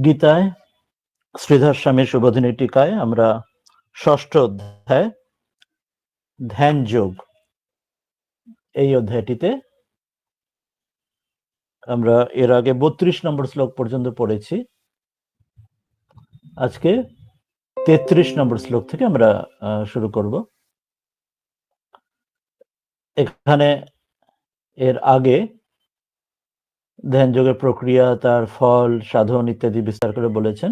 গীতায় শ্রীধর স্বামীর সুবোধিনী টিকায় আমরা ষষ্ঠ অধ্যায় ধ্যান যোগ এই অধ্যায়টিতে আমরা এর আগে 32 নম্বর শ্লোক পর্যন্ত পড়েছি। আজকে 33 নম্বর শ্লোক থেকে আমরা শুরু করব। এখানে এর আগে ধ্যান যোগের প্রক্রিয়া, তার ফল, সাধন ইত্যাদি বিস্তার করে বলেছেন।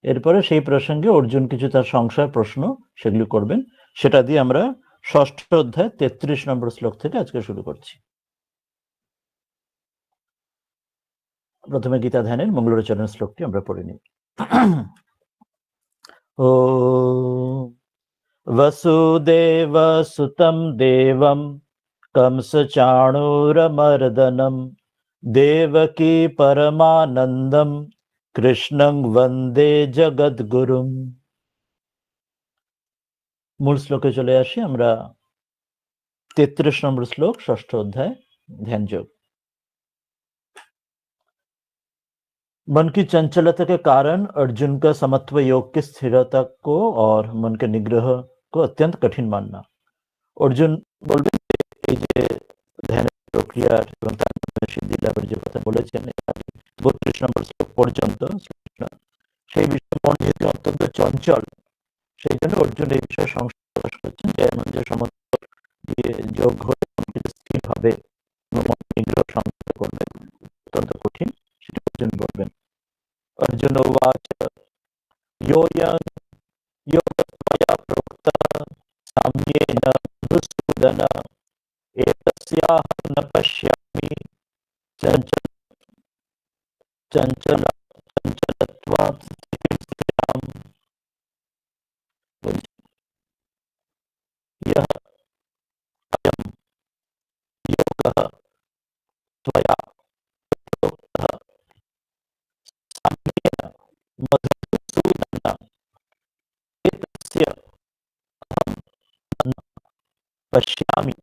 এরপরে সেই প্রসঙ্গে অর্জুন কিছু তার সংশয় প্রশ্ন সেগুলি করবেন, সেটা দিয়ে আমরা ষষ্ঠ অধ্যায় 33 নম্বর শ্লোক থেকে আজকে শুরু করছি। প্রথমে গীতা ধ্যানের মঙ্গলাচরণ শ্লোকটি আমরা পড়ে নিই। ও वसुदेव सुतं देवं कंसचाणूरमर्दनं देवकी परमानन्दं कृष्णं वन्दे जगद्गुरुम्। মূল শ্লোকে চলে আসি আমরা। 33 নম্বর শ্লোক, ষষ্ঠ অধ্যায় ध्यान योग। मन की चंचलता के कारण अर्जुन का समत्व योग की स्थिरता को और मन के निग्रह को अत्यंत कठिन मानना। अर्जुन বলবেন এই যে ধ্যানের প্রক্রিয়া এবং তার মধ্যে সিদ্ধি লাভের যে কথা বলেছেন 32 নম্বর শ্লোক পর্যন্ত, সেই বিষয়ে মন যেহেতু অত্যন্ত চঞ্চল, সেই জন্য অর্জুন এই বিষয়ে সংশয় প্রকাশ করছেন যে এমন যে সমস্ত দিয়ে যোগ হয়ে মনকে স্থির হবে এবং মন নিগ্রহ সংযত করবে অত্যন্ত কঠিন, সেটা অর্জুন বলবেন। अर्जुन उवाच योऽयं योगत्वया प्रोक्तः साम्येन मधुसूदन एतस्याहं न पश्यामि चञ्चलत्वात् स्थितिम्। यः अयं योगः त्वया प्रोक्तः साम्येन मधुसूदन एतस्य अहं न पश्यामि चञ्चलत्वात् स्थितिं स्थितम्।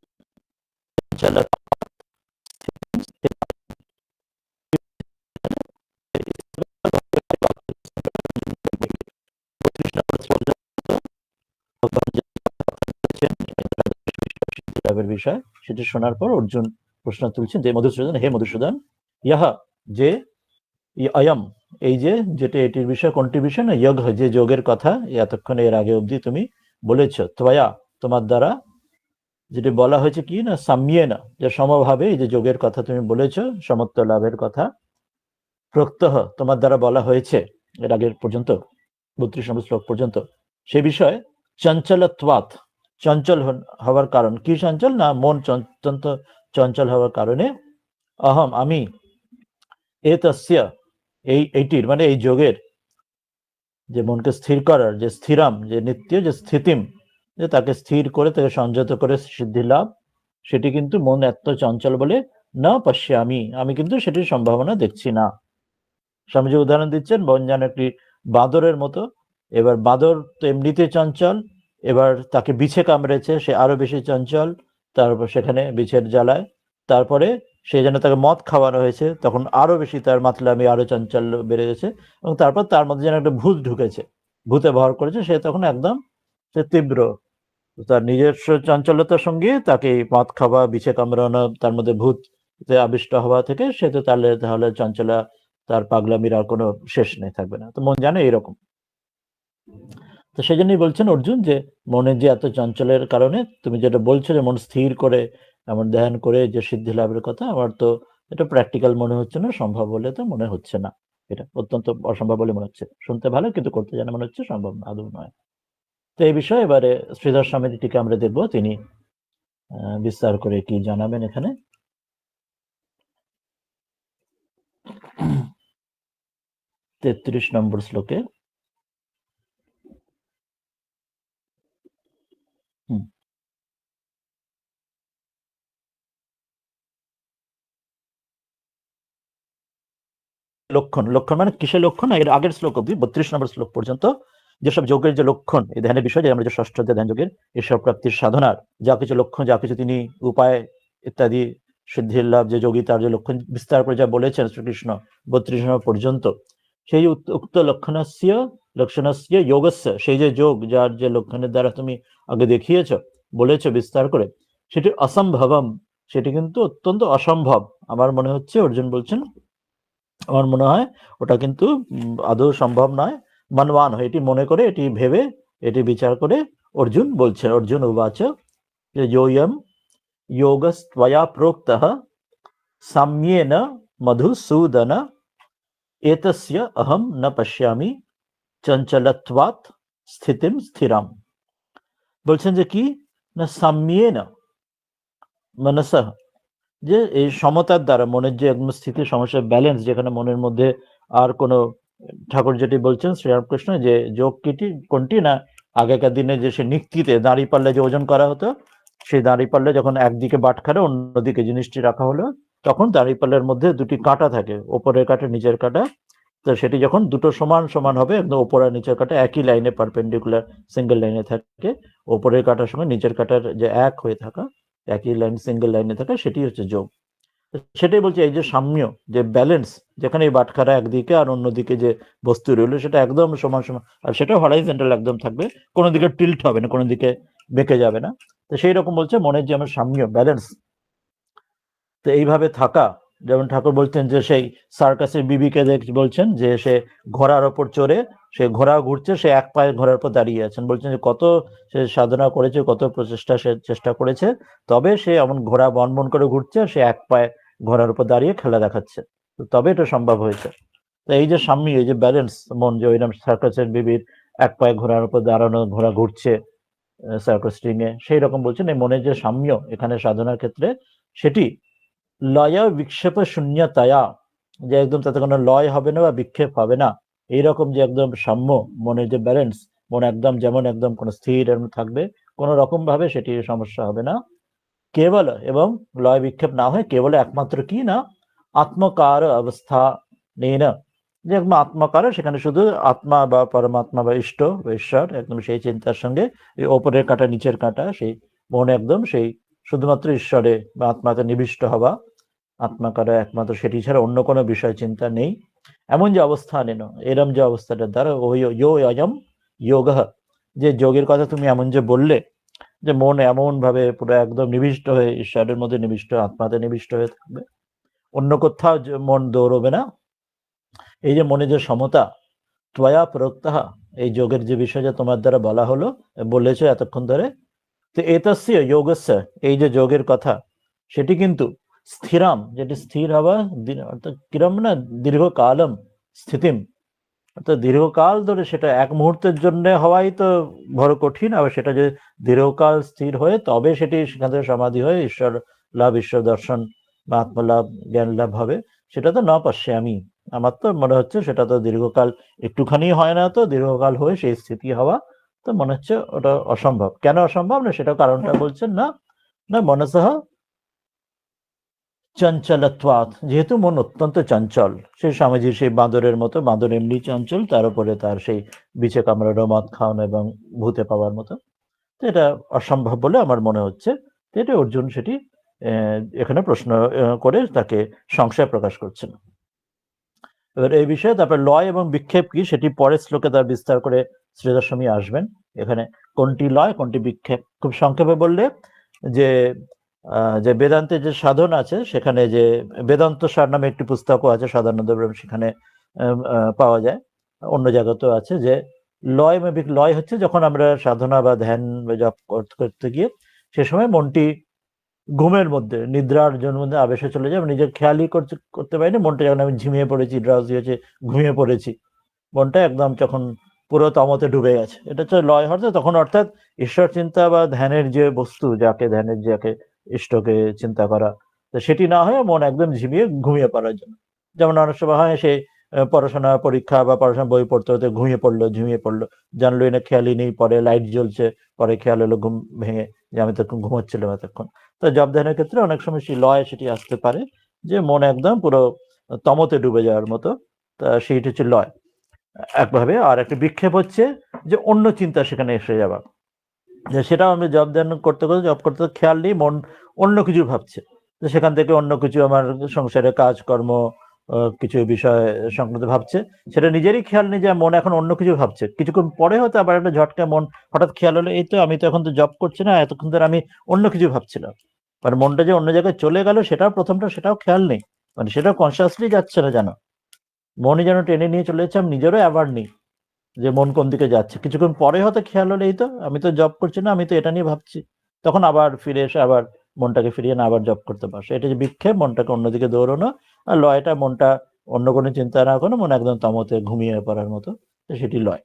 বিষয় সেটা শোনার পর অর্জুন প্রশ্ন তুলছেন যে মধুসূদন, হে মধুসূদন, ইহা যে অয়ম এই যে যেটা, এটির বিষয় কোনটি বিষয় না, যোগ যে যোগের কথা এতক্ষণ এর আগে অবধি তুমি বলেছ, ত্বয়া তোমার দ্বারা যেটি বলা হয়েছে কি না, সাম্যে না যে সমভাবে এই যে যোগের কথা তুমি বলেছ, সমত্ব লাভের কথা, প্রত্যহ তোমার দ্বারা বলা হয়েছে এর আগের পর্যন্ত 32 নম্বর শ্লোক পর্যন্ত, সে বিষয়ে চঞ্চলত্বাৎ চঞ্চল হওয়ার কারণ কি, চঞ্চল না মন অত্যন্ত চঞ্চল হওয়ার কারণে, অহম আমি, এতস্য এইটির মানে এই যোগের যে মনকে স্থির করার যে স্থিরাম যে নিত্য যে স্থিতিম, যে তাকে স্থির করে তাকে সংযত করে সিদ্ধি লাভ, সেটি কিন্তু মন এত চঞ্চল বলে না পশ্যে আমি কিন্তু সেটির সম্ভাবনা দেখছি না। স্বামীজি উদাহরণ দিচ্ছেন, বন যেন একটি বাঁদরের মতো। এবার বাঁদর তো এমনিতে চঞ্চল, এবার তাকে বিছে কামড়েছে, সে আরো বেশি চঞ্চল, তারপর সেখানে বিছের জ্বালায়, তারপরে সে যেন তাকে মদ খাওয়ানো হয়েছে, তখন আরো বেশি তার মাতলামি আরো চাঞ্চল্য বেড়ে গেছে, এবং তারপর তার মধ্যে যেন একটা ভূত ঢুকেছে, ভূতে ভর করেছে, সে তখন একদম সে তীব্র তার নিজস্ব চঞ্চলতার সঙ্গে তাকে মদ খাওয়া, বিছে কামড়ানো, তার মধ্যে ভূত আবিষ্ট হওয়া থেকে সে তো তাহলে চঞ্চলা, তার পাগলামির আর কোনো শেষ নেই, থাকবে না। তো মন জানে এইরকম। তো সেই জন্যই বলছেন অর্জুন যে মনের যে এত চঞ্চলের কারণে তুমি যেটা বলছো যে মন স্থির করে এমন ধ্যান করে যে সিদ্ধি লাভের কথা, আমার তো এটা প্র্যাকটিক্যাল মনে হচ্ছে না, সম্ভব বলে তো মনে হচ্ছে না, এটা অত্যন্ত অসম্ভব বলে মনে হচ্ছে। শুনতে ভালো, কিন্তু করতে জানা মনে হচ্ছে সম্ভব না, আদৌ নয়। তো এই বিষয়ে এবারে শ্রীধর স্বামীর টিকা আমরা দেখবো, তিনি বিস্তার করে কি জানাবেন এখানে। তেত্রিশ নম্বর শ্লোকে লক্ষণ, লক্ষণ মানে কিসের লক্ষণ, এর আগের শ্লোক অব্দি 32 নম্বর শ্লোক পর্যন্ত যেসব যোগের যে লক্ষণ, এই ধ্যানের বিষয় যে আমরা যে ষষ্ঠ ধ্যান যোগের ঈশ্বর প্রাপ্তির সাধনার যা কিছু লক্ষণ, যা কিছু তিনি উপায় ইত্যাদি সিদ্ধির লাভ যে যোগী তার যে লক্ষণ বিস্তার করে যা বলেছেন শ্রীকৃষ্ণ 32 নম্বর পর্যন্ত, সেই উক্ত লক্ষণস্য যোগস্য, সেই যে যোগ যার যে লক্ষণের দ্বারা তুমি আগে দেখিয়েছ বলেছো বিস্তার করে, সেটি অসম্ভবম, সেটি কিন্তু অত্যন্ত অসম্ভব। আমার মনে হচ্ছে, অর্জুন বলছেন, আমার মনে হয় ওটা কিন্তু আদৌ সম্ভব নয়। মানবান হয়, এটি মনে করে, এটি ভেবে, এটি বিচার করে অর্জুন বলছেন, অর্জুন উবাচ যে যোয়ম যোগস্ত্বয়া প্रोक्तः সাম্যেন মধুসূদন এতস্য অহম ন পশ্যামি চঞ্চলত্বাৎ স্থিতিম স্থিরাম। বলছেন যে কি না, সাম্যেন মনসঃ, যে এই সমতার দ্বারা মনের যে একদম স্থিতি, সমস্যা, ব্যালেন্স, যেখানে মনের মধ্যে আর কোনো, ঠাকুর যেটি বলছেন শ্রীরামকৃষ্ণ, যে যোগ কোনটি না, আগেকার দিনে যে সে নিক্তিতে দাঁড়ি পাল্লে যে ওজন করা হতো, সেই দাঁড়ি পাল্লে যখন একদিকে বাটখারা অন্যদিকে জিনিসটি রাখা হলো, তখন দাঁড়ি পাল্লের মধ্যে দুটি কাঁটা থাকে, ওপরের কাঁটা নিচের কাঁটা। তো সেটি যখন দুটো সমান সমান হবে, একদম ওপর আর নিচের কাঁটা একই লাইনে পারপেন্ডিকুলার সিঙ্গেল লাইনে থাকে, ওপরের কাঁটার সঙ্গে নিচের কাঁটার যে এক হয়ে থাকা, একই লাইন সিঙ্গেল লাইনে থাকা, সেটি হচ্ছে যোগ। সেটাই বলছে, এই যে সাম্য, যে ব্যালেন্স, যেখানে এই বাটখারা একদিকে আর অন্যদিকে যে বস্তু রইলো সেটা একদম সমান সমান, আর সেটা হরাইজন্টাল একদম থাকবে, কোনো দিকে টিল্ট হবে না, কোনো দিকে বেঁকে যাবে না। তো সেই রকম বলছে মনের যে আমার সাম্য, ব্যালেন্স, তো এইভাবে থাকা। যেমন ঠাকুর বলছেন যে সেই সার্কাসের বিবিকে বলছেন যে সে ঘোড়ার ওপর চড়ে, সে ঘোড়া ঘুরছে, সে এক পায়ে ঘোড়ার উপর দাঁড়িয়ে আছেন, বলছেন যে কত সে সাধনা করেছে, কত প্রচেষ্টা সে চেষ্টা করেছে, তবে সে এমন ঘোড়া বনবন করে ঘুরছে, সে এক পায়ে ঘোড়ার উপর দাঁড়িয়ে খেলা দেখাচ্ছে, তবে এটা সম্ভব হয়েছে। তো এই যে সাম্য, এই যে ব্যালেন্স, মন যে ওইরকম সার্কাসের বিবির এক পায়ে ঘোড়ার উপর দাঁড়ানো, ঘোড়া ঘুরছে সার্কাস স্ট্রিং এ, সেই রকম বলছেন এই মনের যে সাম্য এখানে সাধনার ক্ষেত্রে, সেটি লয় বিক্ষেপ শূন্যতায়া, যে একদম তাতে কোনো লয় হবে না বা বিক্ষেপ হবে না, এইরকম যে একদম সাম্য, মনের যে ব্যালেন্স, মন একদম যেমন একদম কোনো স্থির থাকবে, কোনো রকম ভাবে সেটি সমস্যা হবে না। কেবল, এবং লয় বিক্ষেপ না হয়, কেবল একমাত্র কি না, আত্মকার অবস্থা নেই না, যে একদম আত্মকার, সেখানে শুধু আত্মা বা পরমাত্মা বা ইষ্ট বা ঈশ্বর, একদম সেই চিন্তার সঙ্গে এই ওপরের কাঁটা নিচের কাঁটা, সেই মন একদম সেই শুধুমাত্র ঈশ্বরে বা আত্মাতে নিবিষ্ট হওয়া, আত্মাকারে একমাত্র সেটি ছাড়া অন্য কোনো বিষয় চিন্তা নেই, এমন যে অবস্থা নেন, এরম যে অবস্থাটার দ্বারা ওই অয়ম যোগ, যে যোগের কথা তুমি এমন যে বললে, যে মন এমন ভাবে পুরো একদম নিবিষ্ট হয়ে ঈশ্বরের মধ্যে নিবিষ্ট, আত্মাতে নিবিষ্ট হয়ে থাকবে, অন্য কোথাও মন দৌড়বে না। এই যে মনে যে সমতা, ত্বয়া প্রোক্তঃ, এই যোগের যে বিষয় যে তোমার দ্বারা বলা হলো, বলেছো এতক্ষণ ধরে, তো এতস্য যোগস্য, এই যে যোগের কথা, সেটি কিন্তু স্থিরাম, যেটি স্থির হওয়া, অর্থাৎ কিরম না, দীর্ঘকালম স্থিতিম, অর্থাৎ দীর্ঘকাল ধরে, সেটা এক মুহূর্তের জন্য হওয়াই তো বড় কঠিন, আবার সেটা যে দীর্ঘকাল স্থির হয়ে তবে সেটি সেখান থেকে সমাধি হয়ে ঈশ্বর লাভ, ঈশ্বর দর্শন বা আত্মলাভ, জ্ঞান লাভ হবে, সেটা তো না পাচ্ছি আমি, আমার তো মনে হচ্ছে সেটা তো দীর্ঘকাল একটুখানি হয় না, তো দীর্ঘকাল হয়ে সেই স্থিতি হওয়া, তো মনে হচ্ছে ওটা অসম্ভব। কেন অসম্ভব না, সেটা কারণটা বলছেন না, না মনসহ চঞ্চলত্বাৎ, যেহেতু মন অত্যন্ত চঞ্চল, সেই স্বামীজির সেই বাঁদরের মতো, বাঁদর এমনি চঞ্চল, তার উপরে তার সেই বিছে কামড়ানো, মদ খাওয়ানো এবং ভূতে পাওয়ার মতো, তো এটা অসম্ভব বলে আমার মনে হচ্ছে। তো এটা অর্জুন সেটি এখানে প্রশ্ন করে তাকে সংশয় প্রকাশ করছেন। এবার এই বিষয়ে তারপর লয় এবং বিক্ষেপ কি, সেটি পরের শ্লোকে তার বিস্তার করে শ্রীধর আসবেন। এখানে কোনটি লয় কোনটি বিক্ষেপ খুব সংক্ষেপে বললে, যে যে বেদান্তের যে সাধন আছে, সেখানে যে বেদান্ত সার নামে একটি পুস্তকও আছে সাধারণত, সেখানে পাওয়া যায়, অন্য জায়গাতেও আছে, যে লয় লয় হচ্ছে যখন আমরা সাধনা বা ধ্যান বা জপ করতে গিয়ে সে সময় মনটি ঘুমের মধ্যে, নিদ্রার জন্য মধ্যে আবেশে চলে যায়, নিজের খেয়ালই করতে পারিনি, মনটা যখন আমি ঝিমিয়ে পড়েছি, ড্রাউজি হয়েছে, ঘুমিয়ে পড়েছি, মনটা একদম যখন পুরো তমতে ডুবে গেছে, এটা হচ্ছে লয় হচ্ছে তখন, অর্থাৎ ঈশ্বর চিন্তা বা ধ্যানের যে বস্তু, যাকে ইষ্টকে চিন্তা করা, তো সেটি না হয়ে মন একদম ঝিমিয়ে ঘুমিয়ে পড়ার জন্য। যেমন অনেক সময় হয় সে পড়াশোনা পরীক্ষা বা পড়াশোনা বই পড়তে হতে ঝিমিয়ে পড়লো, জানলোই না, খেয়ালই নেই, পরে লাইট জ্বলছে, পরে খেয়াল হলো ঘুম ভেঙে যে আমি তখন ঘুমোচ্ছিলাম এতক্ষণ। তো জব ধ্যানের ক্ষেত্রে অনেক সময় সেই লয় সেটি আসতে পারে, যে মন একদম পুরো তমতে ডুবে যাওয়ার মতো, তা সেইটা হচ্ছে লয় একভাবে। আর একটা বিক্ষেপ হচ্ছে যে অন্য চিন্তা সেখানে এসে যাওয়া, যে সেটাও আমি জব ধ্যান করতে খেয়াল নেই, মন অন্য কিছু ভাবছে, তো সেখান থেকে অন্য কিছু, আমার সংসারে কাজকর্ম কিছু বিষয় সংক্রান্ত ভাবছে, সেটা নিজেরই খেয়াল নেই যে মন এখন অন্য কিছু ভাবছে। কিছুক্ষণ পরে হয়তো আবার একটা ঝটকা মন হঠাৎ খেয়াল হলো, এই তো আমি তো এখন তো জব করছি না, এতক্ষণ ধরে আমি অন্য কিছু ভাবছিলাম। মানে মনটা যে অন্য জায়গায় চলে গেল সেটাও প্রথমটা, সেটাও খেয়াল নেই, মানে সেটাও কনসিয়াসলি যাচ্ছে না যেন, মনই যেন টেনে নিয়ে চলে যাচ্ছে, আমি নিজেরও অ্যাওয়ার নেই যে মন কোন দিকে যাচ্ছে। কিছুক্ষণ পরে হয়তো খেয়াল হলো, এই তো আমি তো জব করছি না, আমি তো এটা নিয়ে ভাবছি। তখন আবার ফিরে এসে আবার মনটাকে ফিরিয়ে না আবার জব করতে পারছে। এটা যে বিক্ষেপ, মনটাকে অন্যদিকে দৌড়ানো, আর লয়টা মনটা অন্য কোনো চিন্তা না করে মন একদম তমতে ঘুমিয়ে পড়ার মতো, তো সেটি লয়।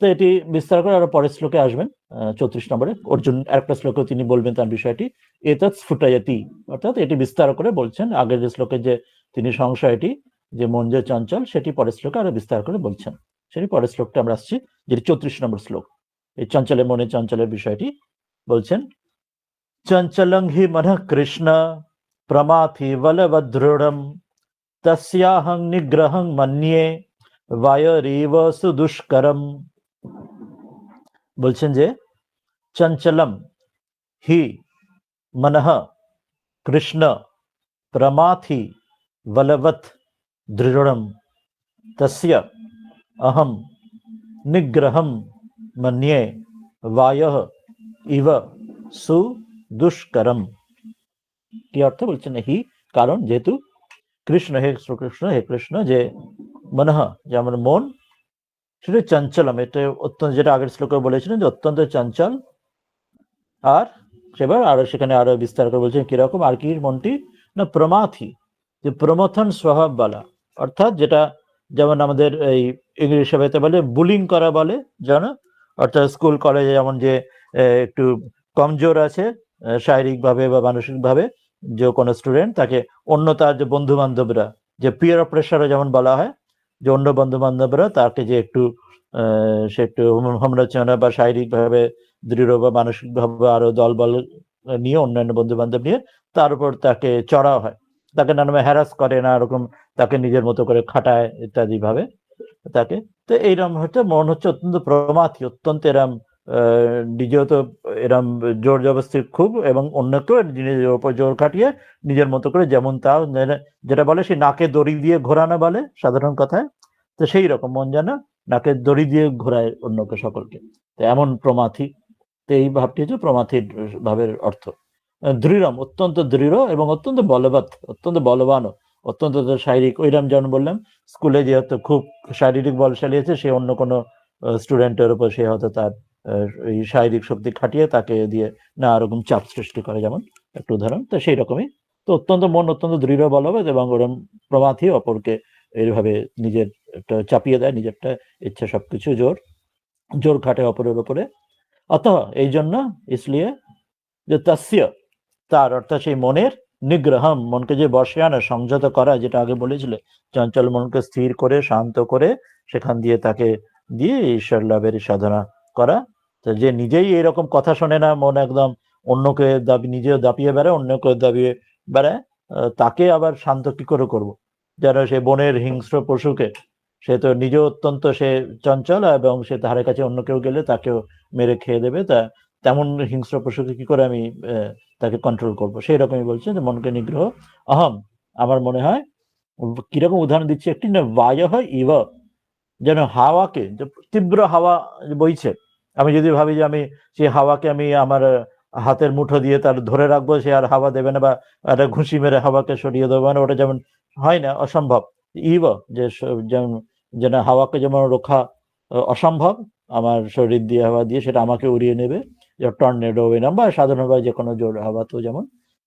তো এটি বিস্তার করে আরো পরের শ্লোকে আসবেন 34 নম্বরে অর্জুন আরেকটা শ্লোকে তিনি বলবেন তার বিষয়টি, এতৎ স্ফুটয়তি, অর্থাৎ এটি বিস্তার করে বলছেন। আগের যে শ্লোকে যে তিনি সংশয়টি যে মন যে চঞ্চল, সেটি পরের শ্লোকে আরো বিস্তার করে বলছেন। সেটি পরের শ্লোকটা আমরা আসছি, যেটি 34 নম্বর শ্লোক। এই চঞ্চলের মনে চঞ্চলের বিষয়টি বলছেন, চঞ্চলং হি মনঃ কৃষ্ণ প্রমাথি বলবদৃঢ়ম তস্যাহং নিগ্রহং মন্যে বায়রেব সুদুষ্করম। বলছেন যে চঞ্চলম হি মনঃ কৃষ্ণ প্রমাথি বলবৎ দৃঢ়ম তস্য অহম নিগ্রহম মন্যে বায়ঃ ইব সুদুষ্করম। কি অর্থ বলছেন? হি কারণ, যেহেতু কৃষ্ণ, হে শ্রীকৃষ্ণ, হে কৃষ্ণ, যে মনঃ যে আমার মন, সেটা চঞ্চলম, এটা অত্যন্ত, যেটা আগের শ্লোকে বলেছিলেন যে অত্যন্ত চঞ্চল। আর সেবার আরো সেখানে আরো বিস্তার করে বলছেন কিরকম, আর কি মনটি না প্রমাথি, যে প্রমথন স্বভাব বলা, অর্থাৎ যেটা যেমন আমাদের এই ইংলিশ ভাষাতে বলে বুলিং করা বলে, জানো, অর্থাৎ স্কুল কলেজে যেমন যে একটু কমজোর আছে শারীরিকভাবে বা মানসিকভাবে যে কোনো স্টুডেন্ট, তাকে অন্য তার যে বন্ধু বান্ধবরা, যে পিয়ার প্রেশারও যেমন বলা হয়, যে অন্য বন্ধু বান্ধবরা তাকে যে একটু সে একটু সমালোচনা বা শারীরিকভাবে দৃঢ় বা মানসিকভাবে আরো দলবল নিয়ে, অন্যান্য বন্ধু বান্ধব নিয়ে তার উপর তাকে চড়া হয়, তাকে নানা হ্যারাস করে, না এরকম তাকে নিজের মতো করে খাটায় ইত্যাদি ভাবে তাকে। তো এইরকম হচ্ছে মন, হচ্ছে অত্যন্ত প্রমাথী, অত্যন্ত এরম নিজেও তো এরম জোর জবস্তি খুব, এবং অন্যকেও নিজের উপর জোর খাটিয়ে নিজের মতো করে, যেমন তাও যেটা বলে সে নাকে দড়ি দিয়ে ঘোরানো বলে সাধারণ কথায়, তো সেই রকম মন যেন নাকে দড়ি দিয়ে ঘোরায় অন্যকে, সকলকে। তো এমন প্রমাথী, তো এই ভাবটি হচ্ছে প্রমাথির ভাবের অর্থ। দৃঢ়ম, অত্যন্ত দৃঢ়, এবং অত্যন্ত বলবৎ, অত্যন্ত বলবানও, অত্যন্ত শারীরিক, ওইরকম যেমন বললাম স্কুলে যেহেতু খুব শারীরিক বলশালী আছে, সে অন্য কোনো স্টুডেন্টের উপর সে হয়তো তার এই শারীরিক শক্তি খাটিয়ে তাকে দিয়ে না রকম চাপ সৃষ্টি করে, যেমন একটু উদাহরণ। তো সেই রকমই, তো অত্যন্ত মন অত্যন্ত দৃঢ় বলবৎ এবং ওরম প্রমাথী, অপরকে এইভাবে নিজের একটা চাপিয়ে দেয়, নিজেরটা ইচ্ছা সবকিছু জোর জোর খাটে অপরের উপরে। অতঃ এই জন্য, ইসলিয়ে, যে তস্য তার, অর্থাৎ সেই মনের, নিগ্রহম মনকে যে বশে আনা, সংযত করা, যেটা আগে বলেছিলে, চঞ্চল মনকে স্থির করে শান্ত করে সেখান দিয়ে তাকে দিয়ে ঈশ্বর লাভের সাধনা করা। তো যে নিজেই এরকম কথা শোনে না, মন একদম অন্যকে দাবি, নিজেও দাপিয়ে বেড়ায়, অন্যকে দাবিয়ে বেড়ায়, তাকে আবার শান্ত কি করে করবো? যেন সে বনের হিংস্র পশুকে, সে তো নিজেও অত্যন্ত সে চঞ্চল, এবং সে ধারে কাছে অন্য কেউ গেলে তাকেও মেরে খেয়ে দেবে, তা তেমন হিংস্র পশুকে কি করে আমি তাকে কন্ট্রোল করবো? সেই রকমই বলছে যে মনকে নিগ্রহ। অহম, আমার মনে হয়, কিরকম উদাহরণ দিচ্ছি একটি, না বায়হ ইব, যেন হাওয়াকে, যে তীব্র হাওয়া বইছে, আমি যদি ভাবি যে আমি সেই হাওয়াকে আমি আমার হাতের মুঠো দিয়ে তার ধরে রাখবো, সে আর হাওয়া দেবে না, বা একটা ঘুষি মেরে হাওয়াকে সরিয়ে দেবো, মানে ওটা যেমন হয় না, অসম্ভব। ইব, যে যেমন, যেন হাওয়াকে যেমন রক্ষা অসম্ভব, আমার শরীর দিয়ে হাওয়া দিয়ে সেটা আমাকে উড়িয়ে নেবে, টর্নেডো না, বা সাধারণভাবে যে কোনো জোর হাওয়া, তো যেমন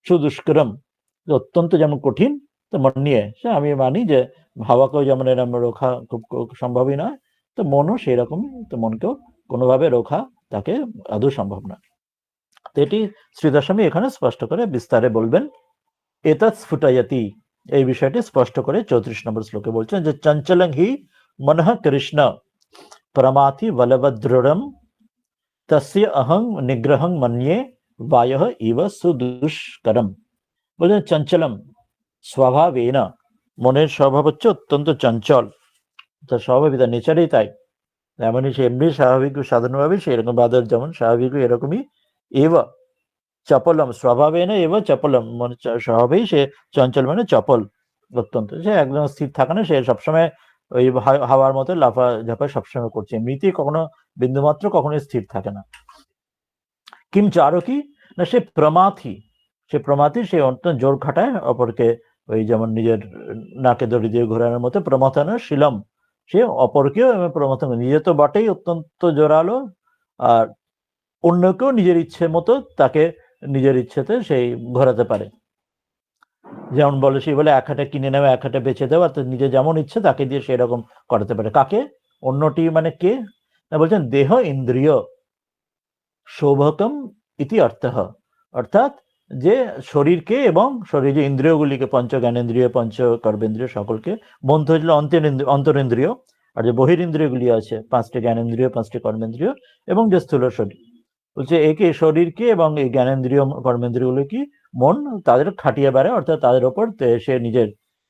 সুদুষ্করম, অত্যন্ত যেমন কঠিন, তো মন নিয়ে সে আমি মানি যে হাওয়াকেও যেমন এরম রোখা খুব সম্ভবই নয়, তো মনও সেই রকমই, তো মনকেও কোনোভাবে রোখা তাকে আদৌ সম্ভব না। তো এটি শ্রীদাস্বামী এখানে স্পষ্ট করে বিস্তারে বলবেন। এতৎ স্ফুটয়তি, এই বিষয়টি স্পষ্ট করে 34 নম্বর শ্লোকে বলছেন যে চঞ্চলং হি মনঃ কৃষ্ণ প্রমাথি বলবদৃঢ়ম তস্য অহং নিগ্রহং মন্যে বায়ঃ ইব সুদুষ্করম। বলছেন চঞ্চলম স্বভাবেন, মনের স্বভাব হচ্ছে অত্যন্ত চঞ্চল, তার স্বভাবই, তার নেচারেই তাই, এমনই সে এমনি স্বাভাবিক সাধারণভাবে সেরকম বাদর যেমন স্বাভাবিক এরকমই। এব চপলম স্বভাবেন এব চপলম, মানে স্বভাবেই সে চঞ্চল, মানে চপল, অত্যন্ত, সে একদম স্থির থাকে না, সে সবসময় ওই হাওয়ার মতো লাফা ঝাপা সবসময় করছে, এমনিতেই কখনো বিন্দুমাত্র কখনোই স্থির থাকে না। কিংচ আরো কি না, সে প্রমাথি, সে অত্যন্ত জোর খাটায় অপরকে, ওই যেমন নিজের নাকে দড়ি দিয়ে ঘোরানোর মতো প্রমথন শিলম, সে অপরকেও প্রমথন, নিজে তো বটেই অত্যন্ত জোরালো, আর অন্যকেও নিজের ইচ্ছে মতো তাকে নিজের ইচ্ছেতে সেই ঘোরাতে পারে। যেমন বলে, সেই বলে এক হাটে কিনে নেওয়া এক হাটে বেচে দেওয়া, তো নিজে যেমন ইচ্ছে তাকে দিয়ে সেরকম করাতে পারে। কাকে? অন্যটি মানে কে না, বলছেন দেহ ইন্দ্রিয় শোভকম ইতি অর্থ, অর্থাৎ যে শরীরকে এবং শরীর যে ইন্দ্রিয়গুলিকে, পঞ্চ জ্ঞানেন্দ্রিয় পঞ্চ কর্মেন্দ্রিয় সকলকে, মন তো হচ্ছিল অন্তরেন্দ্রিয়, আর যে বহিরিন্দ্রিয়গুলি আছে পাঁচটি জ্ঞানেন্দ্রিয় পাঁচটি কর্মেন্দ্রিয় এবং যে স্থূল শরীর, বলছে একে শরীরকে এবং এই জ্ঞানেন্দ্রিয় কর্মেন্দ্রিয়গুলো কি মন তাদের খাটিয়ে বেড়ায়, অর্থাৎ তাদের ওপর সে নিজের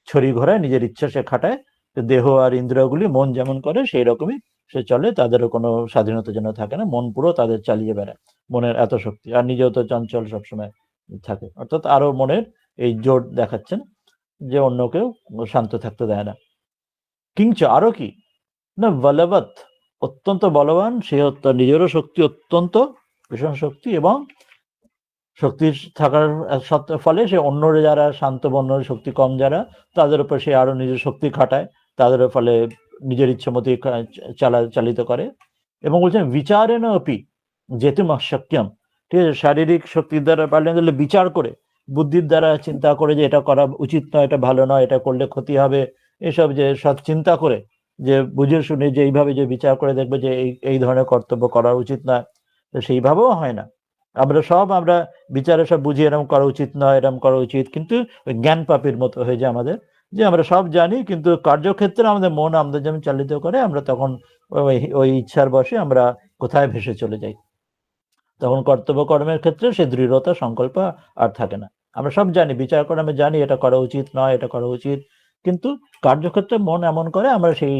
ছড়ি ঘোরায়, নিজের ইচ্ছা সে খাটায়। দেহ আর ইন্দ্রিয়গুলি মন যেমন করে সেই রকমই সে চলে, তাদেরও কোনো স্বাধীনতা যেন থাকে না, মন পুরো তাদের চালিয়ে বেড়ায়, মনের এত শক্তি, আর নিজেও তো চঞ্চল সবসময় থাকে, অর্থাৎ আরো মনের এই জোর দেখাচ্ছেন যে অন্যকেও শান্ত থাকতে দেয় না। কিংচ আরো কি না, বলবৎ অত্যন্ত বলবান, সে নিজেরও শক্তি অত্যন্ত ভীষণ শক্তি, এবং শক্তি থাকার ফলে সে অন্যরা যারা শান্ত বন্য শক্তি কম যারা, তাদের উপর সে আরো নিজের শক্তি খাটায়, তাদের ফলে নিজের ইচ্ছে মতো চালিত করে। এবং বলছেন বিচারেন অপি যেতুম অশক্যম, ঠিক আছে, শারীরিক শক্তির দ্বারা পারলে না, বিচার করে বুদ্ধির দ্বারা চিন্তা করে যে এটা করা উচিত নয়, এটা ভালো নয়, এটা করলে ক্ষতি হবে, এসব যে সব চিন্তা করে, যে বুঝে শুনে যে এইভাবে যে বিচার করে দেখবে যে এই ধরনের কর্তব্য করা উচিত নয়, তো সেইভাবেও হয় না। আমরা বিচারে সব বুঝি এরম করা উচিত নয়, এরম করা উচিত, কিন্তু জ্ঞান পাপীর মতো হয়ে যায় আমাদের, যে আমরা সব জানি কিন্তু কার্যক্ষেত্রে আমাদের মন আমাদের যেমন চালিত করে, আমরা তখন ওই ইচ্ছার বশে আমরা কোথায় ভেসে চলে যাই, তখন কর্তব্য কর্মের ক্ষেত্রে সে দৃঢ়তা সংকল্প আর থাকে না। আমরা সব জানি, বিচার করে আমি জানি এটা করা উচিত নয়, এটা করা উচিত, কিন্তু কার্যক্ষেত্রে মন এমন করে আমরা সেই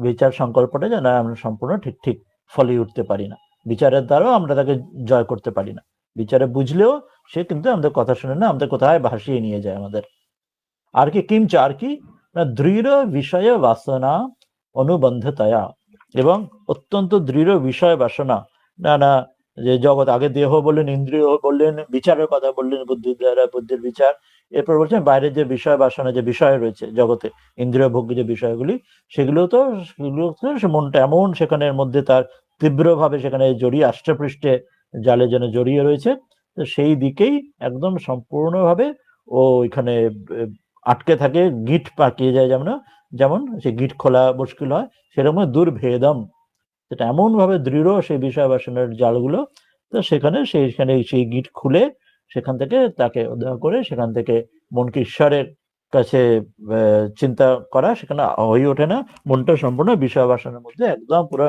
বিচার সংকল্পটা যেন আমরা সম্পূর্ণ ঠিক ঠিক ফলিয়ে উঠতে পারি না, বিচারের দ্বারাও আমরা তাকে জয় করতে পারি না, বিচারে বুঝলেও সে কিন্তু আমাদের কথা শুনে না, আমাদের কোথায় ভাসিয়ে নিয়ে যায় আমাদের। আর কি কিঞ্চ আর কি না, দৃঢ় বিষয় বাসনা অনুবন্ধতয়া, এবং অত্যন্ত দৃঢ় বিষয় বাসনা, না না, যে জগৎ, আগে দেহ বললেন, ইন্দ্রিয় বললেন, বিচারের কথা বললেন, বুদ্ধির দ্বারা বুদ্ধির বিচার, এরপর বলছেন বাইরের যে বিষয় বাসনা, যে বিষয় রয়েছে জগতে, ইন্দ্রিয় ভোগ্য যে বিষয়গুলি, সেগুলো তো সে মনটা এমন সেখানের মধ্যে তার তীব্রভাবে সেখানে জড়িয়ে আষ্টেপৃষ্ঠে জালে যেন জড়িয়ে রয়েছে, তো সেই দিকেই একদম সম্পূর্ণভাবে ও এখানে আটকে থাকে, গিট পাকিয়ে যায়, যেমন যেমন সে গিট খোলা মুশকিল হয়, সেরকম দুর্ভেদম, সেটা এমন ভাবে দৃঢ় সেই বিষয় বাসনের জালগুলো, তো সেখানে সেই গিট খুলে সেখান থেকে তাকে উদ্ধার করে, সেখান থেকে মনকে ঈশ্বরের কাছে চিন্তা করা সেখানে হয়ে ওঠে না, মনটা সম্পূর্ণ বিষয় বাসনের মধ্যে একদম পুরো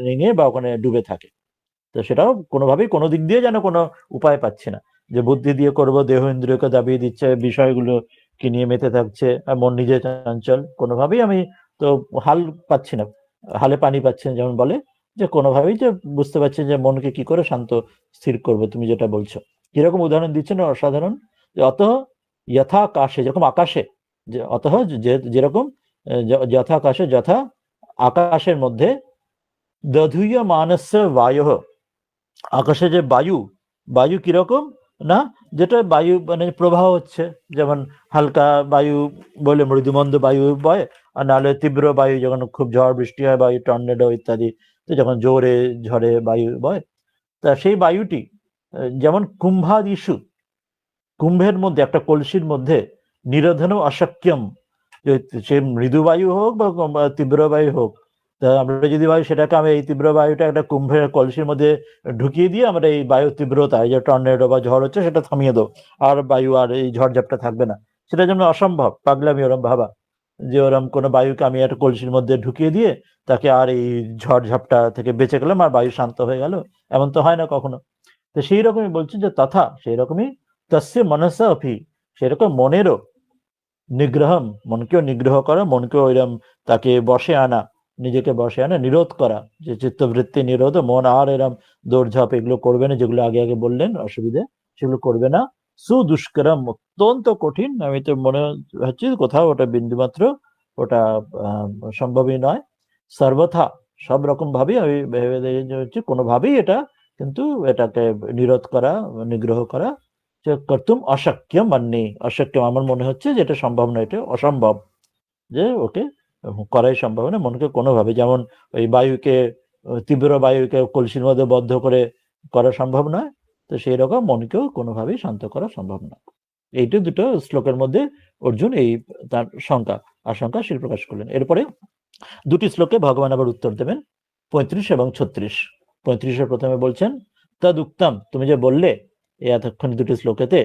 রেঙে বা ওখানে ডুবে থাকে। তো সেটাও কোনোভাবেই কোনো দিক দিয়ে যেন কোনো উপায় পাচ্ছে না, যে বুদ্ধি দিয়ে করব, দেহ ইন্দ্রিয়কে দাবিয়ে দিচ্ছে, বিষয়গুলো কি নিয়ে মেতে থাকছে, আর মন নিজে চঞ্চল, কোনোভাবেই আমি তো হাল পাচ্ছি না, হালে পানি পাচ্ছি না, যেমন বলে, যে কোনোভাবেই যে বুঝতে পারছি যে মনকে কি করে শান্ত স্থির করব, তুমি যেটা বলছো কিরকম উদাহরণ দিচ্ছেন অসাধারণ, যে অত যথা আকাশে, যেরকম আকাশে, যে অত যেরকম যথা আকাশে, যথা আকাশের মধ্যে দধুয় মানস্য বায়ু, আকাশে যে বায়ু, বায়ু কিরকম না, যেটা বায়ু মানে প্রবাহ হচ্ছে, যেমন হালকা বায়ু বলে মৃদুমন্দ বায়ু বয়, আর নাহলে তীব্র বায়ু যখন খুব ঝড় বৃষ্টি হয়, বায়ু টর্নেডো ইত্যাদি, তো যখন জোরে ঝড়ে বায়ু বয়, তা সেই বায়ুটি যেমন কুম্ভাদিষু, কুম্ভের মধ্যে একটা কলসির মধ্যে নিরোধন অশক্যম, সে মৃদু বায়ু হোক বা তীব্র বায়ু হোক, তা আমরা যদি বায়ু সেটাকে আমি এই তীব্র বায়ুটা একটা কুম্ভের কলসির মধ্যে ঢুকিয়ে দিয়ে আমরা এই বায়ু তীব্রতা, এই যে টর্নেডো বা ঝড় হচ্ছে সেটা থামিয়ে দেবো, আর বায়ু আর এই ঝড়ঝাপটা থাকবে না, সেটা যেমন অসম্ভব, পাগলামি ওরম ভাবা, যে ওরম কোনো বায়ুকে আমি একটা কলসির মধ্যে ঢুকিয়ে দিয়ে তাকে আর এই ঝড়ঝাপটা থেকে বেঁচে গেলাম আর বায়ু শান্ত হয়ে গেল, এমন তো হয় না কখনো। তো সেই রকমই বলছি যে তথা সেই রকমই তস্য মনসা অপি, সেরকম মনেরও নিগ্রহম, মনকেও নিগ্রহ করা, মনকেও ওইরকম তাকে বসে আনা, নিজেকে বসে আনা, নিরোধ করা, যে চিত্তবৃত্তি নিরোধ, মন আর এরম দৌড়ঝাঁপ এগুলো করবে না, যেগুলো আগে আগে বললেন অসুবিধে, সেগুলো করবে না। সুদুষ্করম, অত্যন্ত কঠিন। আমি তো মনে হচ্ছে কোথাও ওটা বিন্দুমাত্র ওটা সম্ভবই নয়। সর্বথা, সব রকম ভাবেই আমি ভেবে দেখি যে হচ্ছে কোনোভাবেই এটা কিন্তু এটাকে নিরোধ করা, নিগ্রহ করা যে কর্তুম অশক্য মান্যে, অশক্য আমার মনে হচ্ছে যে এটা সম্ভব নয়, এটা অসম্ভব, যে ওকে করাই সম্ভব না মনকে কোনোভাবে। যেমন ওই বায়ুকে, তীব্র বায়ুকে কলসির মধ্যে বদ্ধ করে করা সম্ভব নয়, তো সেই রকম মনকেও কোনোভাবেই শান্ত করা সম্ভব না। এইটা দুটো শ্লোকের মধ্যে অর্জুন এই তার আশঙ্কা সে প্রকাশ করলেন। এরপরে দুটি শ্লোকে ভগবান আবার উত্তর দেবেন, 35 এবং 36। 35-এ প্রথমে বলছেন তদ উক্তম, তুমি যে বললে এই এতক্ষণ দুটি শ্লোকেতে,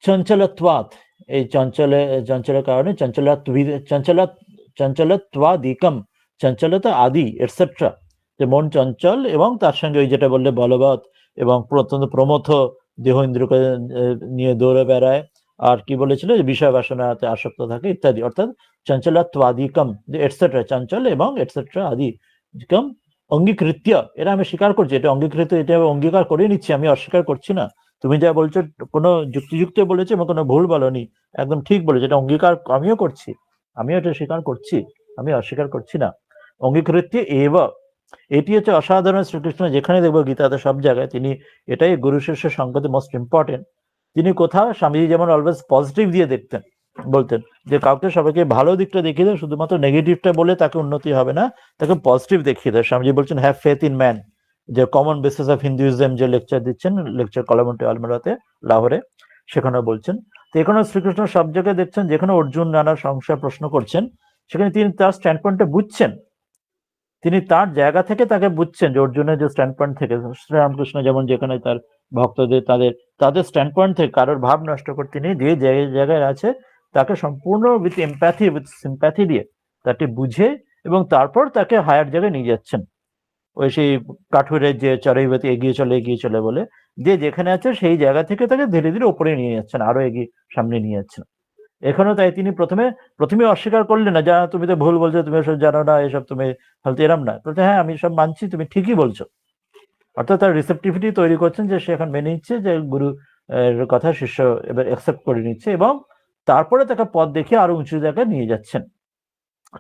চঞ্চলত্বাৎ, এই চঞ্চলের কারণে চঞ্চলত্বাদিকম, চঞ্চলতা আদি এটসেট্রা, যে মন চঞ্চল এবং তার সঙ্গে ওই যেটা বললে বলবৎ এবং প্রমথ দেহ ইন্দ্রকে নিয়ে দৌড়ে বেড়ায়, আর কি বলেছিল যে বিষয় বাসনাতে আসক্ত থাকে ইত্যাদি, অর্থাৎ চঞ্চলত্বাদিকম এটসেট্রা, চঞ্চল এবং এটসেট্রা আদি কম অঙ্গীকৃত্য, এরা আমি স্বীকার করছি, এটা অঙ্গীকৃত, এটা অঙ্গীকার করে নিচ্ছি, আমি অস্বীকার করছি না। তুমি যা বলছো কোনো যুক্তিযুক্ত বলেছো এবং কোনো ভুল বলনি, একদম ঠিক বলেছো, এটা অঙ্গীকার আমিও করছি, আমিও এটা স্বীকার করছি, আমি অস্বীকার করছি না। অঙ্গীকৃত্য এব, এটি হচ্ছে অসাধারণ। শ্রীকৃষ্ণ যেখানে দেখবো গীতাতে সব জায়গায় তিনি এটাই গুরু শিষ্য সংগতি মোস্ট ইম্পর্টেন্ট। তিনি কোথাও স্বামীজি যেমন অলওয়েজ পজিটিভ দিয়ে দেখতেন, বলতেন যে কাউকে সবাইকে ভালো দিকটা দেখিয়ে দেয়, শুধুমাত্র নেগেটিভটা বলে তাকে উন্নতি হবে না, তাকে পজিটিভ দেখিয়ে দেয়। স্বামীজি বলছেন হ্যাভ ফেথ ইন ম্যান, যে কমন বেসিস অফ হিন্দুইজম যে লেকচার দিচ্ছেন, লেকচার কলামন্টি আলমেরাতে লাহোরে, সেখানে বলছেন। তো এখানে শ্রীকৃষ্ণ সব জায়গায় দেখছেন যেখানে অর্জুন নানা সংশয় প্রশ্ন করছেন, সেখানে তিনি তার স্ট্যান্ড পয়েন্টটা বুঝছেন, তিনি তার জায়গা থেকে তাকে বুঝছেন, যে অর্জুনের যে স্ট্যান্ড পয়েন্ট থেকে, শ্রীরামকৃষ্ণ যেমন যেখানে তার ভক্তদের তাদের স্ট্যান্ড পয়েন্ট থেকে কারোর ভাব নষ্ট করতে নেই, যে জায়গায় আছে তাকে সম্পূর্ণ উইথ এমপ্যাথি উইথ সিম্প্যাথি দিয়ে তাকে বুঝে এবং তারপর তাকে হায়ার জায়গায় নিয়ে যাচ্ছেন। ওই সেই কাঠুরের যে চড়াইবাতি এগিয়ে চলে বলে, যে যেখানে আছে সেই জায়গা থেকে তাকে ধীরে ধীরে উপরে নিয়ে যাচ্ছেন, আরো এগিয়ে সামনে নিয়ে যাচ্ছেন। এখানেও তাই তিনি প্রথমে অস্বীকার করলেন না, যা তুমি তো ভুল বলছো, তুমি এসব জানো না, এসব তুমি হয়তো এরম না, বলতে হ্যাঁ আমি সব মানছি, তুমি ঠিকই বলছো। অর্থাৎ তার রিসেপটিভিটি তৈরি করছেন, যে সে এখন মেনে নিচ্ছে যে গুরু এর কথা শিষ্য এবার অ্যাকসেপ্ট করে নিচ্ছে, এবং তারপরে তাকে পথ দেখিয়ে আরো উঁচু জায়গায় নিয়ে যাচ্ছেন।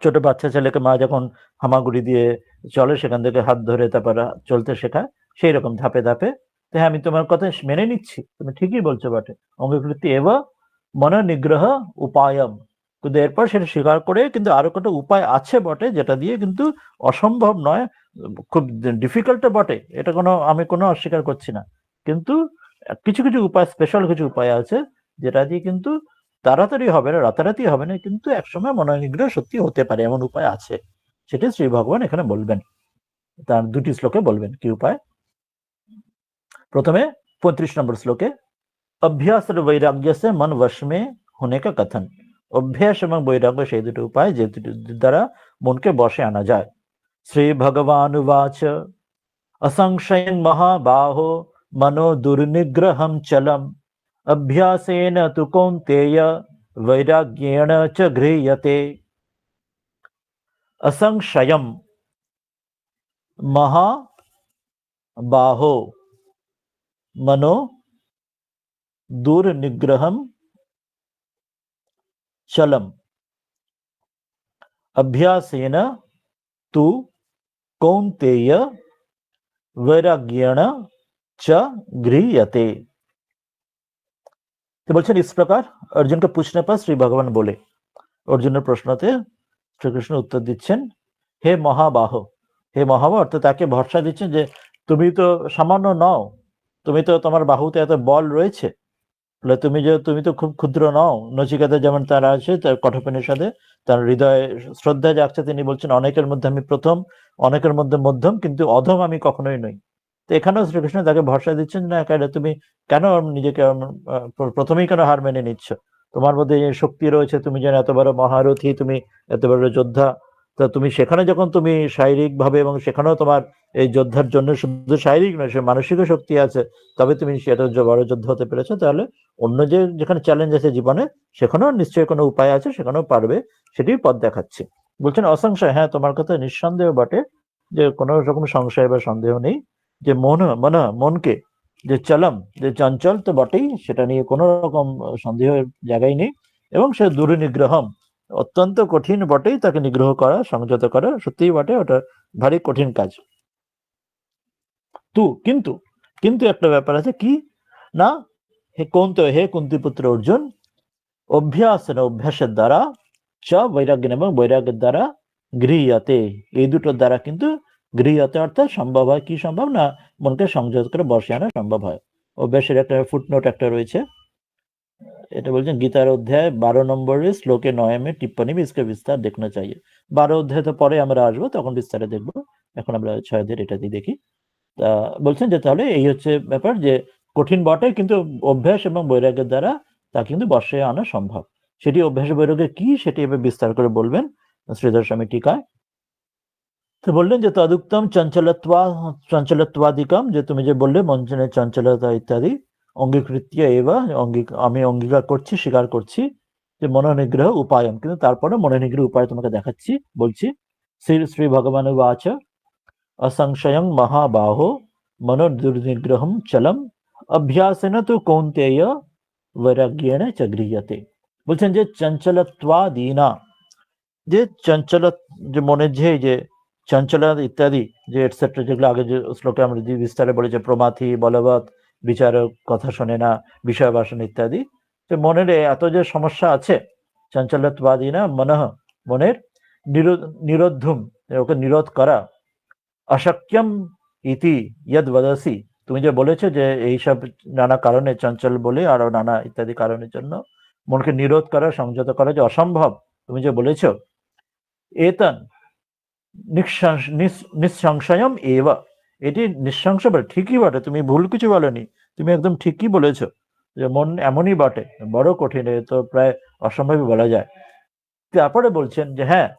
ছোট বাচ্চা ছেলেকে মা যখন হামাগুড়ি দিয়ে চলে, সেখান থেকে হাত ধরে তারপর চলতে শেখায়, সেই রকম ধাপে ধাপে, হ্যাঁ আমি তোমার কথা মেনে নিচ্ছি, তুমি ঠিকই বলছো বটে, অঙ্গীকৃতি এব মন নিগ্রহ উপায়ম, কিন্তু এরপর সেটা স্বীকার করে কিন্তু আরো কত উপায় আছে বটে, যেটা দিয়ে কিন্তু অসম্ভব নয়, খুব ডিফিকাল্ট বটে, এটা আমি কোনো অস্বীকার করছি না, কিন্তু কিছু কিছু উপায়, স্পেশাল কিছু উপায় আছে যেটা দিয়ে কিন্তু তাড়াতাড়ি হবে না, রাতারাতি হবে না, কিন্তু একসময় মনোনিগ্রহ সত্যি হতে পারে, এমন উপায় আছে। সেটি শ্রী ভগবান এখানে বলবেন, তার দুটি শ্লোকে বলবেন কি উপায়। প্রথমে 35 নম্বর শ্লোকে অভ্যাস আর বৈরাগ্যসে মন বশ মে হোনে কা কথন, অভ্যাস এবং বৈরাগ্য সেই দুটো উপায় যে দুটি দ্বারা মনকে বশে আনা যায়। শ্রী ভগবান উবাচ असंशयं महाबाहो मनो दुर्निग्रहं चलम् अभ्यासेन तु कौन्तेय वैराग्येण च गृह्यते। असंशयं महाबाहो मनो दुर्निग्रहं चलम् अभ्यासेन तु कौन्तेय वैराग्येण च गृह्यते। तो বলছেন इस प्रकार अर्जुन के पूछने पर श्री भगवान बोले, অর্জুনের প্রশ্নতে শ্রীকৃষ্ণ উত্তর দিচ্ছেন, হে মহাবাহ, হে মহাবাহ, অর্থাৎ তাকে ভরসা দিচ্ছেন যে তুমি তো সামান্য নও, তুমি তো তোমার বাহুতে এত বল রয়েছে, তুমি তো খুব ক্ষুদ্র নও। নচিকেতা যেমন তার আছে, তার কঠোপনিষদে তার হৃদয়ে শ্রদ্ধা জাগছে, তিনি বলছেন অনেকের মধ্যে আমি প্রথম, অনেকের মধ্যে মধ্যম, কিন্তু অধম আমি কখনোই নই। তো এখানেও শ্রীকৃষ্ণ তাকে ভরসা দিচ্ছেন, না তুমি কেন নিজেকে প্রথমেই কেন হার মেনে নিচ্ছ, তোমার মধ্যে যে শক্তি রয়েছে, তুমি যেন এত বড় মহারথী, তুমি এত বড় যোদ্ধা, তা তুমি সেখানে যখন তুমি শারীরিক ভাবে, এবং সেখানেও তোমার এই যোদ্ধার জন্য শুধু শারীরিক নয়, সে মানসিক শক্তি আছে, তবে তুমি সেটা বড় যোদ্ধা হতে পেরেছো, তাহলে অন্য যেখানে চ্যালেঞ্জ আছে জীবনে, সেখানেও নিশ্চয়ই কোনো উপায় আছে, সেখানেও পারবে, সেটি পথ দেখাচ্ছে। বলছেন অসংশয়, হ্যাঁ তোমার কথা নিঃসন্দেহ বটে, যে কোনো রকম সংশয় বা সন্দেহ নেই, যে মনকে যে চলম, যে চঞ্চল তো বটেই, সেটা নিয়ে কোনো রকম সন্দেহের জায়গায় নেই, এবং সে দুর্নিগ্রহম, অত্যন্ত কঠিন বটেই তাকে নিগ্রহ করা, সংযত করা সত্যিই বটে, ওটা ভারী কঠিন কাজ। কিন্তু কিন্তু একটা ব্যাপার আছে, কি না, হে কুন্তিপুত্র অর্জুন, অভ্যাসের দ্বারা চ বৈরাগ্য এবং বৈরাগ্যের দ্বারা গৃহীয়তে, এই দুটোর দ্বারা কিন্তু গৃহীয়তে অর্থাৎ সম্ভব হয়, কি সম্ভব না, মনকে সংযত করে বসে আনা সম্ভব হয়। অভ্যাসের একটা ফুটনোট একটা রয়েছে, এটা বলছেন গীতার অধ্যায় 12 নম্বরের শ্লোকে 9 में टिप्पणी में इसका विस्तार देखना चाहिए। 12 অধ্যায় তো পরে আমরা আসবো, তখন বিস্তারে দেখবো, এখন আমরা 6 এটা দিয়ে দেখি। তা বলছেন যে তাহলে এই হচ্ছে ব্যাপার, যে কঠিন বটে কিন্তু অভ্যাস এবং বৈরাগ্যের দ্বারা তা কিন্তু বশে আনা সম্ভব। সেটি অভ্যাস বৈরাগ্য কি, সেটি এবার বিস্তার করে বলবেন শ্রীধর স্বামী টিকায়। তো বললেন যে তদুক্তম চঞ্চলত্বাদিকম, যে তুমি যে বললে মঞ্চনের চঞ্চলতা ইত্যাদি, অঙ্গীকৃত্য এবার আমি অঙ্গীকার করছি, স্বীকার করছি যে মনোনিগ্রহ উপায়ম, কিন্তু তারপরে মনোনিগ্রহ উপায় তোমাকে দেখাচ্ছি, বলছি। শ্রী ভগবান উবাচ असंशयं महाबाहो मनोदुर्निग्रहं चलम अभ्यासेन तो कौन्तेय वैराग्येण च गृह्यते। বলছেন যে চঞ্চলত্বাদীনা, যে চঞ্চল, যে মনের যে চঞ্চলতা ইত্যাদি, যে এটসেট্রা, যেগুলো আগে যে শ্লোকে আমরা যে বিস্তারে বলেছে, প্রমাথি বলবৎ বিচারক, কথা শোনে না, বিষয় বাসন ইত্যাদি, যে মনের এত যে সমস্যা আছে, চঞ্চলত্বাদীনা মনঃ, মনের নিরোধুম, ওকে নিরোধ করা, অশক্যম ইতি ইয়দ বদসি, তুমি যে বলেছো যে এইসব নানা কারণে চঞ্চল বলে আরো নানা ইত্যাদি কারণের জন্য মনকে নিরোধ করা, সংযত করা যে অসম্ভব, তুমি যে বলেছো, এতন নিঃসংশয়ম এব, এটি নিঃসংশ বলে, ঠিকই বটে, তুমি ভুল কিছু বলনি, তুমি একদম ঠিকই বলেছো যে মন এমনই বটে, বড় কঠিন, এ তো প্রায় অসম্ভবই বলা যায়। তারপরে বলছেন যে হ্যাঁ,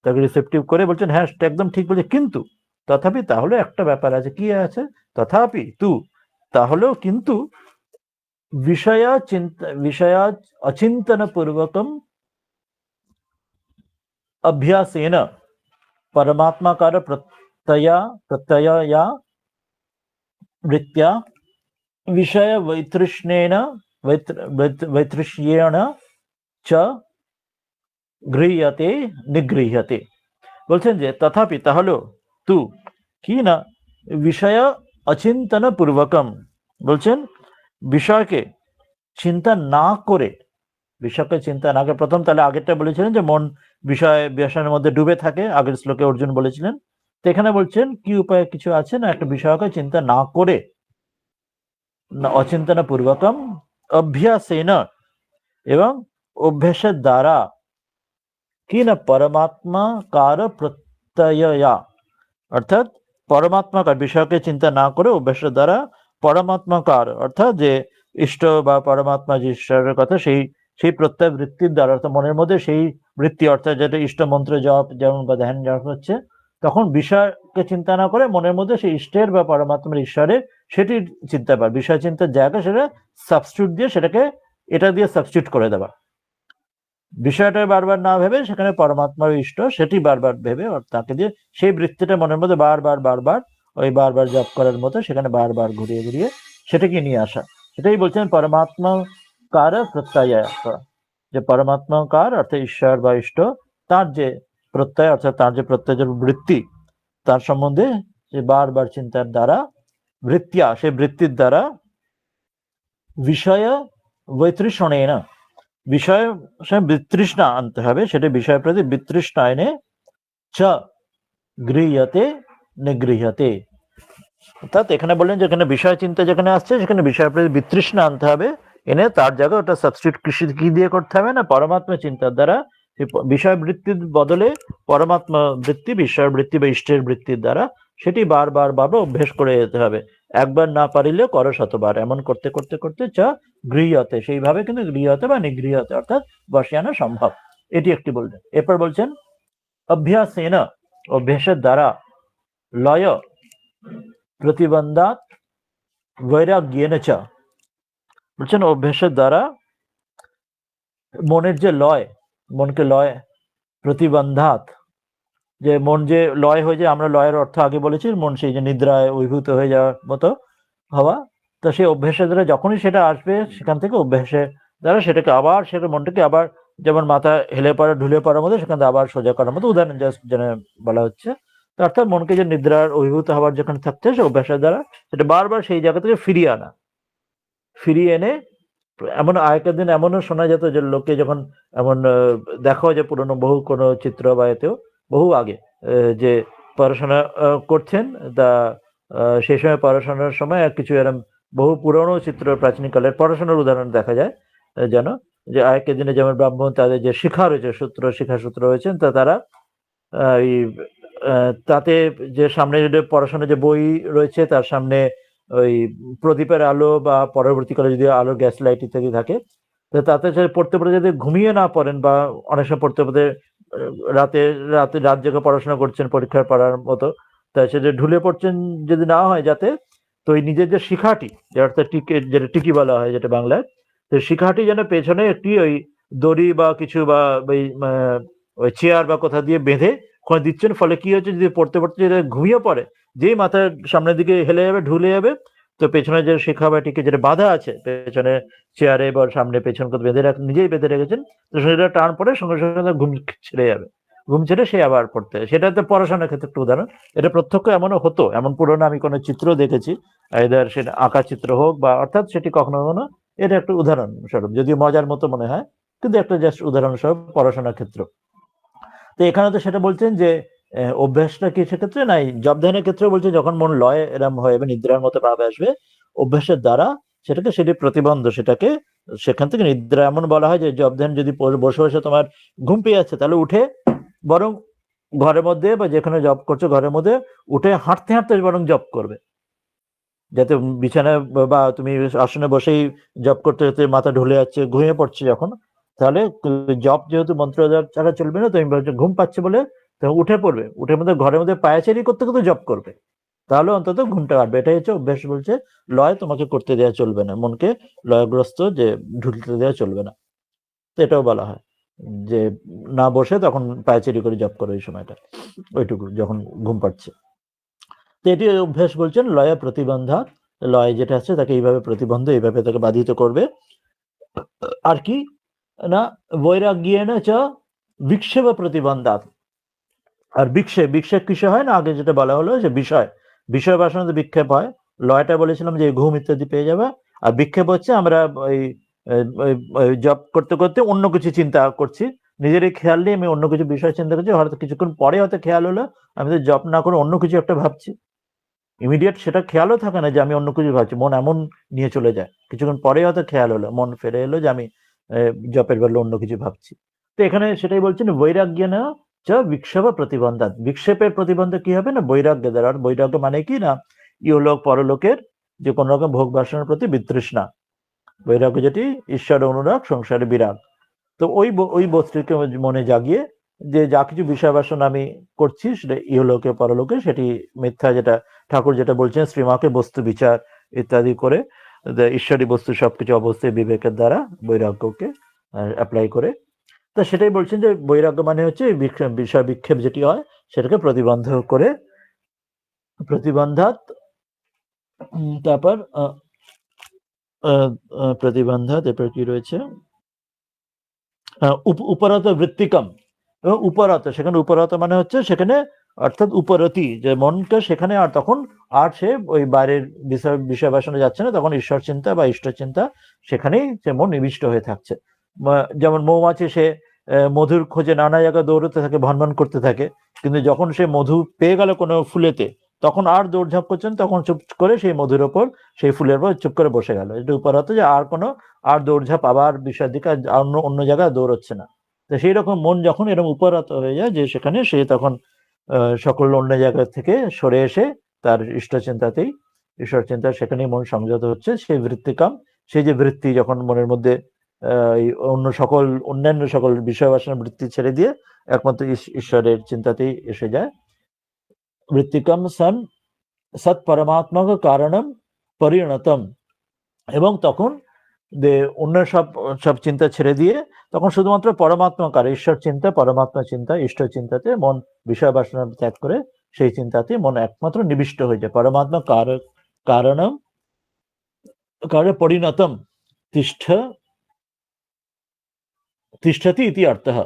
তাকে রিসেপটিভ করে বলছেন হ্যাঁ একদম ঠিক বলছে, কিন্তু তথাপি, তাহলে একটা ব্যাপার আছে, কি আছে, তথাপি তাহলেও কিন্তু বিষয়া অচিন্তন পূর্বকম अभ्यासेन परमात्माकार प्रत्यया वृत्त्या विषय वैतृष्ण्येन वैतृष्येण च गृह्यते निगृह्यते। বলছেন যে তথাপি, তাহলেও কি না, বিষয় অচিন্তন পূর্বকম, বলছেন বিষয়কে চিন্তা না করে, বিষয়কে চিন্তা না করে, প্রথম তাহলে আগেরটা বলেছিলেন যে মন বিষয়ের মধ্যে ডুবে থাকে, আগের শ্লোকে অর্জুন বলেছিলেন, তো এখানে বলছেন কি উপায় কিছু আছে না, একটা বিষয়কে চিন্তা না করে, অচিন্তন পূর্বকম অভ্যাসেন, এবং অভ্যাসের দ্বারা, কি না, পরমাত্মাকার প্রত্যয়া, অর্থাৎ পরমাত্মাকার, বিষয়কে চিন্তা না করে অভ্যাসের দ্বারা পরমাত্মাকার, অর্থাৎ যে ইষ্ট বা পরমাত্মা, যে ঈশ্বরের কথা, সেই প্রত্যয় বৃত্তির দ্বারা, অর্থাৎ মনের মধ্যে সেই বৃত্তি, অর্থাৎ যেটা ইষ্ট মন্ত্র জপ যেমন বা ধ্যান জপ হচ্ছে, তখন বিষয়কে চিন্তা না করে মনের মধ্যে সেই ইষ্টের বা পরমাত্মার ঈশ্বরের সেটি চিন্তা পায়, বিষয় চিন্তার জায়গায় সেটা সাবস্টিটিউট দিয়ে, সেটাকে এটা দিয়ে সাবস্টিটিউট করে দেওয়া, বিষয়টা বারবার না ভেবে সেখানে পরমাত্মার ইষ্ট সেটি বারবার ভেবে, তাকে দিয়ে সেই বৃত্তিটা মনের মধ্যে বারবার জপ করার মতো সেখানে বারবার ঘুরিয়ে সেটাকে নিয়ে আসা, সেটাই বলছেন পরমাত্মা কার প্রত্যয়, যে পরমাত্মাকার অর্থাৎ ঈশ্বর বা ইষ্ট, তার যে প্রত্যয়, অর্থাৎ তার যে প্রত্যয়ের বৃত্তি, তার সম্বন্ধে যে বারবার চিন্তার দ্বারা, বৃত্তিয়া, সেই বৃত্তির দ্বারা, বিষয় বৈতৃষণেন, বিষয় বিতৃষ্ণা আনতে হবে, সেটা বিষয়ের প্রতি বিতৃষ্ণা এনে চ গৃহ্যতে নিগৃহ্যতে, অর্থাৎ এখানে বললেন যেখানে বিষয় চিন্তা যেখানে আসছে, সেখানে বিষয়ের প্রতি বিতৃষ্ণা আনতে হবে, এনে তার জায়গায় ওটা সাবস্টিটিউট কি দিয়ে করতে হবে না, পরমাত্মা চিন্তার দ্বারা, বিষয় বৃত্তির বদলে পরমাত্মা বৃত্তি, বিষয় বৃত্তি বা ইষ্টের বৃত্তির দ্বারা সেটি বারবার অভ্যেস করে যেতে হবে, একবার না পারিলে করো শতবার, এমন করতে করতে করতে চ গৃহ্যতে, সেইভাবে কিন্তু গৃহ্যতে বা নিগৃহ্যতে অর্থাৎ বসে আনা সম্ভব, এটি একটি বললেন। এরপর বলছেন অভ্যাসেন, অভ্যাসের দ্বারা, লয় প্রতিবন্ধাত বৈরাগ্যেন চ, বলছেন অভ্যাসের দ্বারা মনের যে লয়, মনকে লয়, প্রতিবন্ধাত, যে মন যে লয় হয়ে যায়, আমরা লয়ের অর্থ আগে বলেছি, মন সেই যে নিদ্রায় অভিভূত হয়ে যাওয়ার মতো হওয়া, তো সেই অভ্যাসের দ্বারা যখনই সেটা আসবে সেখান থেকে অভ্যাসের দ্বারা সেটাকে আবার সেটা মনটাকে আবার যেমন মাথা হেলে পড়া ঢুলে পড়ার মতো সেখান থেকে আবার সোজা করার মতো উদাহরণ জাস্ট যেন বলা হচ্ছে। তো অর্থাৎ মনকে যে নিদ্রার অভিভূত হওয়ার যেখানে থাকছে সে অভ্যাসের দ্বারা সেটা বারবার সেই জায়গা থেকে ফিরিয়ে আনা, ফিরিয়ে এনে এমন আগেকার দিন এমনও শোনা যেত যে লোকে যখন এমন দেখো যে পুরনো বহু কোনো চিত্র বা এতেও বহু আগে যে পড়াশোনা করছেন তা সেই সময় পড়াশোনার সময় কিছু এরকম বহু পুরনো চিত্র প্রাচীন কালের পড়াশোনার উদাহরণ দেখা যায় যেন যে আগেকার দিনে যেমন ব্রাহ্মণ তাদের যে শিখা রয়েছে শিখা সূত্র রয়েছেন তা তারা এই তাতে যে সামনে যে পড়াশোনার যে বই রয়েছে তার সামনে ওই প্রদীপের আলো বা পরবর্তীকালে যদি আলো গ্যাস লাইট ইত্যাদি থাকে তো তাতে পড়তে পড়তে যদি ঘুমিয়ে না পড়েন বা অনেক সময় পড়তে পড়তে রাতে রাতে রাত জেগে পড়াশোনা করছেন পরীক্ষার পড়ার মতো তাই সে যে ঢুলে পড়ছেন যদি না হয় যাতে তো ওই নিজের যে শিখাটি অর্থাৎ যেটা টিকি বলা হয় যেটা বাংলায় তো শিখাটি যেন পেছনে একটি ওই দড়ি বা কিছু বা ওই চেয়ার বা কোথা দিয়ে বেঁধে ওখানে দিচ্ছেন ফলে কি হচ্ছে যদি পড়তে পড়তে যদি ঘুমিয়ে পড়ে যেই মাথার সামনের দিকে হেলে যাবে ঢুলে যাবে তো পেছনে যে শিখা বা টিকে যেটা বাঁধা আছে পেছনে চেয়ারে বা সামনে পেছন করে বেঁধে নিজেই বেঁধে রেখেছেন তো সেটা টান পড়ে সঙ্গে সঙ্গে ঘুম ছেড়ে যাবে, ঘুম ছেড়ে সে আবার পড়তে সেটাতে পড়াশোনার ক্ষেত্রে একটা উদাহরণ। এটা প্রত্যক্ষ এমনও হতো, এমন পুরোনো আমি কোনো চিত্র দেখেছি এদের সেটা আঁকা চিত্র হোক বা অর্থাৎ সেটি কখনো কখনো এটা একটা উদাহরণ স্বরূপ যদিও মজার মতো মনে হয় কিন্তু একটা জাস্ট উদাহরণ স্বরূপ পড়াশোনার ক্ষেত্র। তো এখানে তো সেটা বলছেন যে অভ্যাসটা কি সেক্ষেত্রে নাই জব ধ্যানের ক্ষেত্রে বলছে যখন মন লয় এরম হয় এবং নিদ্রার মতো ভাব আসবে অভ্যাসের দ্বারা সেটি প্রতিবন্ধ সেটাকে সেখান থেকে নিদ্রা এমন বলা হয় যে জব ধ্যান যদি বসে বসে তোমার ঘুম পেয়ে যাচ্ছে তাহলে উঠে বরং ঘরের মধ্যে বা যেখানে জব করছো ঘরের মধ্যে উঠে হাঁটতে হাঁটতে বরং জব করবে যাতে বিছানায় বা তুমি আসনে বসেই জব করতে করতে মাথা ঢুলে যাচ্ছে ঘুমিয়ে পড়ছে যখন তাহলে জব যেহেতু মন্ত্র জপ ছাড়া চলবে না তুমি ঘুম পাচ্ছে বলে উঠে পড়বে উঠে মধ্যে ঘরের মধ্যে পায়াচারি করতে করতে জব করবে তাহলে অন্তত ঘুমটা কাটবে। এটাই হচ্ছে অভ্যাস বলছে লয় তোমাকে করতে দেওয়া চলবে না, মনকে লয়গ্রস্ত যে ঢুলতে দেওয়া চলবে না। তো এটাও বলা হয় যে না বসে তখন পায়াচারি করে জব করো এই সময়টা ওইটুকু যখন ঘুম পাচ্ছে। তো এটি অভ্যাস বলছেন লয়া প্রতিবন্ধা, লয় যেটা আছে তাকে এইভাবে প্রতিবন্ধ এইভাবে তাকে বাধিত করবে। আর কি না বৈরাগ্যেন চ বিক্ষেপ প্রতিবন্ধাত। আর বিক্ষেপ কিসে হয় না আগে যেটা বলা হলো যে বিষয় বাসনাতে বিক্ষেপ হয়, লয়টা বলেছিলাম যে ঘুম ইত্যাদি পেয়ে যাবে আর বিক্ষেপ হচ্ছে আমরা ওই জব করতে করতে অন্য কিছু চিন্তা করছি নিজেরই খেয়াল নেই আমি অন্য কিছু বিষয় চিন্তা করছি হয়তো কিছুক্ষণ পরে হয়তো খেয়াল হলো আমি তো জব না করে অন্য কিছু একটা ভাবছি ইমিডিয়েট সেটা খেয়ালও থাকে না যে আমি অন্য কিছু ভাবছি মন এমন নিয়ে চলে যায় কিছুক্ষণ পরে হয়তো খেয়াল হলো মন ফিরে এলো যে আমি জপের বদলে অন্য কিছু ভাবছি। তো এখানে সেটাই বলছেন বৈরাগ্য না বিক্ষেপ প্রতিবন্ধা, বিক্ষেপের প্রতিবন্ধ কি হবে না বৈরাগ্য দ্বারা। বৈরাগ্য মানে কি না ইহলোক পরলোকের যে কোন রকম ভোগ বাসনার প্রতি বিতৃষ্ণা, বৈরাগ্য যেটি ঈশ্বর অনুরাগ সংসারে বিরাগ। তো ওই বস্তুকে মনে জাগিয়ে যে যা কিছু বিষয় বাসনা আমি করছি সেটা ইহলোকে পরলোকে সেটি মিথ্যা, যেটা ঠাকুর যেটা বলছেন শ্রীমাকে বস্তু বিচার ইত্যাদি করে ঈশ্বরী বস্তু সবকিছু অবস্থায় বিবেকের দ্বারা বৈরাগ্যকে অ্যাপ্লাই করে। তো সেটাই বলছেন যে বৈরাগ্য মানে হচ্ছে বিষয় বিক্ষেপ যেটি হয় সেটাকে প্রতিবন্ধ করে প্রতিবন্ধাত। তারপর প্রতিবন্ধাত এরপর কি রয়েছে উপরত বৃত্তিকম এবং উপরত, সেখানে উপরত মানে হচ্ছে সেখানে অর্থাৎ উপরতি যে মনকে সেখানে আর তখন আর সে ওই বাইরের বিষয় বাসনে যাচ্ছে না তখন ঈশ্বর চিন্তা বা ইষ্ট চিন্তা সেখানেই সে মন নিবিষ্ট হয়ে থাকছে। যেমন মৌমাছি সে মধুর খোঁজে নানা জায়গায় দৌড়তে থাকে ভনভন করতে থাকে কিন্তু যখন সে মধু পেয়ে গেল কোনো ফুলেতে তখন আর দৌড়ঝাঁপ করছেন তখন চুপ করে সেই মধুর ওপর সেই ফুলের উপর চুপ করে বসে গেল। এটা উপরত যে আর কোনো আর দৌড়ঝাঁপ আবার বিষয়ের দিকে অন্য অন্য জায়গায় দৌড়চ্ছে না। তো সেই রকম মন যখন এরকম উপরত হয়ে যায় যে সেখানে সে তখন সকল অন্য জায়গা থেকে সরে এসে তার ইষ্ট চিন্তাতেই ঈশ্বর চিন্তা সেখানেই মন সংযত হচ্ছে সেই বৃত্তিকাম, সেই যে বৃত্তি যখন মনের মধ্যে অন্যান্য সকল বিষয় বাসনা বৃত্তি ছেড়ে দিয়ে একমাত্র ঈশ্বরের চিন্তাতেই এসে যায়। বৃত্তিকাম সন সৎ পরমাত্মক কারণম পরিণতম, এবং তখন অন্য সব চিন্তা ছেড়ে দিয়ে তখন শুধুমাত্র পরমাত্মা কার ঈশ্বর চিন্তা পরমাত্মা চিন্তা ইষ্ট চিন্তাতে মন বিষয় বাসনা ত্যাগ করে সেই চিন্তাতে মন একমাত্র নিবিষ্ট হয়ে যায়। পরমাত্মা কারণম কারে পরিণতম তিষ্ঠতি ইতি অর্থঃ,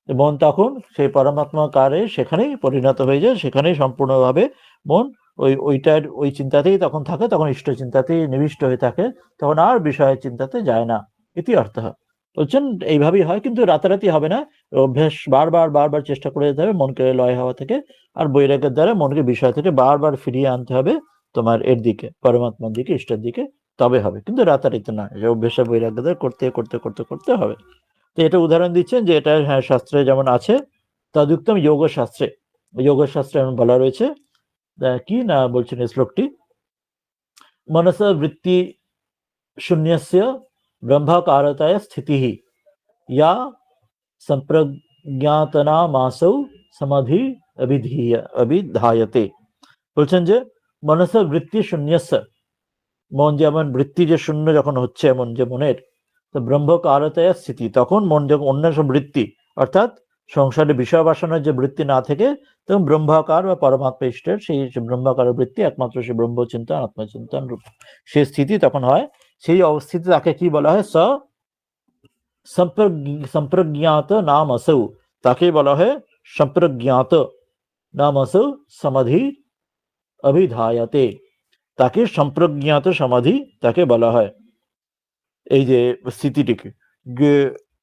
মন তখন সেই পরমাত্মা কারে সেখানেই পরিণত হয়ে যায়, সেখানেই সম্পূর্ণভাবে মন ওই চিন্তাতেই তখন থাকে, তখন ইষ্ট চিন্তাতেই নিবিষ্ট হয়ে থাকে, তখন আর বিষয়ের চিন্তাতে যায় না। ইতি অর্থঃ বলছেন এইভাবেই হয়, কিন্তু রাতারাতি হবে না, অভ্যাস বারবার বারবার চেষ্টা করে যেতে হবে মনকে লয় হওয়া থেকে, আর বৈরাগ্যের দ্বারা মনকে বিষয় থেকে বারবার ফিরিয়ে আনতে হবে তোমার এর দিকে, পরমাত্মার দিকে, ইষ্টের দিকে, তবে হবে, কিন্তু রাতারাতি নয়, অভ্যাসে বৈরাগ্য দ্বারা করতে করতে করতে করতে হবে। তো এটা উদাহরণ দিচ্ছেন যে এটা হ্যাঁ শাস্ত্রে যেমন আছে, তদুক্তম যোগ শাস্ত্রে, যোগ শাস্ত্রে এমন বলা রয়েছে, কি না বলছেন এই শ্লোকটি, মনস বৃত্তি শূন্যস্য ব্রহ্মাকারতায় স্থিতিঃ या সম্প্রজ্ঞাতনামাসৌ সমাধি অভিধায়তে। বলছেন যে মনস বৃত্তি শূন্যস্য, মন যেমন বৃত্তি যে শূন্য যখন হচ্ছে এমন যে মনের, তো ব্রহ্মকারতায় স্থিতি, তখন মন যখন অন্য সব বৃত্তি অর্থাৎ সংসারে বিষয় বাসনার যে বৃত্তি না থেকে তখন ব্রহ্মাকার বা পরমাত্মা ইষ্টের সেই ব্রহ্মাকার বৃত্তি, একমাত্র সেই ব্রহ্মচিন্তন আত্মচিন্তন রূপ সেই স্থিতি তখন হয়। সেই অবস্থিতি তাকে কি বলা হয়? संप्रज्ञात नाम असौ, তাকে বলা হয় সম্প্রজ্ঞাত নাম असौ সমাধি অভিধায়তে, তাকে সম্প্রজ্ঞাত সমাধি তাকে বলা হয় এই যে স্থিতিটিকে।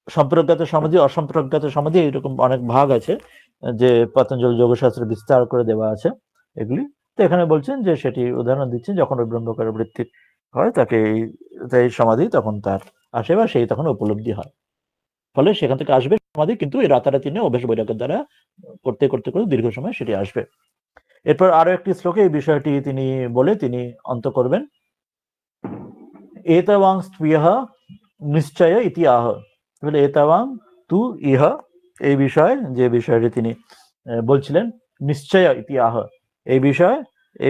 সম্প্রজ্ঞাত সমাধি, অসম্প্রজ্ঞাত সমাধি, এরকম অনেক ভাগ আছে যে পতঞ্জলি যোগশাস্ত্রে বিস্তার করে দেওয়া আছে এগুলি। তো এখানে বলছেন যে সেটি উদাহরণ দিচ্ছেন, যখন ওই ব্রহ্মকার বৃত্তি হয় তাকে এই সমাধি তখন তার আসে বা সেই তখন উপলব্ধি হয়, ফলে সেখান থেকে আসবে সমাধি, কিন্তু এই রাতারাতি নিয়ে অভ্যাস বৈরাগ্যের দ্বারা করতে করতে করতে দীর্ঘ সময় সেটি আসবে। এরপর আরো একটি শ্লোকে এই বিষয়টি তিনি বলে তিনি অন্ত করবেন, এতবাং স্ত্রিয়ঃ নিশ্চয় ইতি আহ, বলে এতবাং তু ইহ, এই বিষয় যে বিষয়টি তিনি বলছিলেন, নিশ্চয় ইতি আহ, এই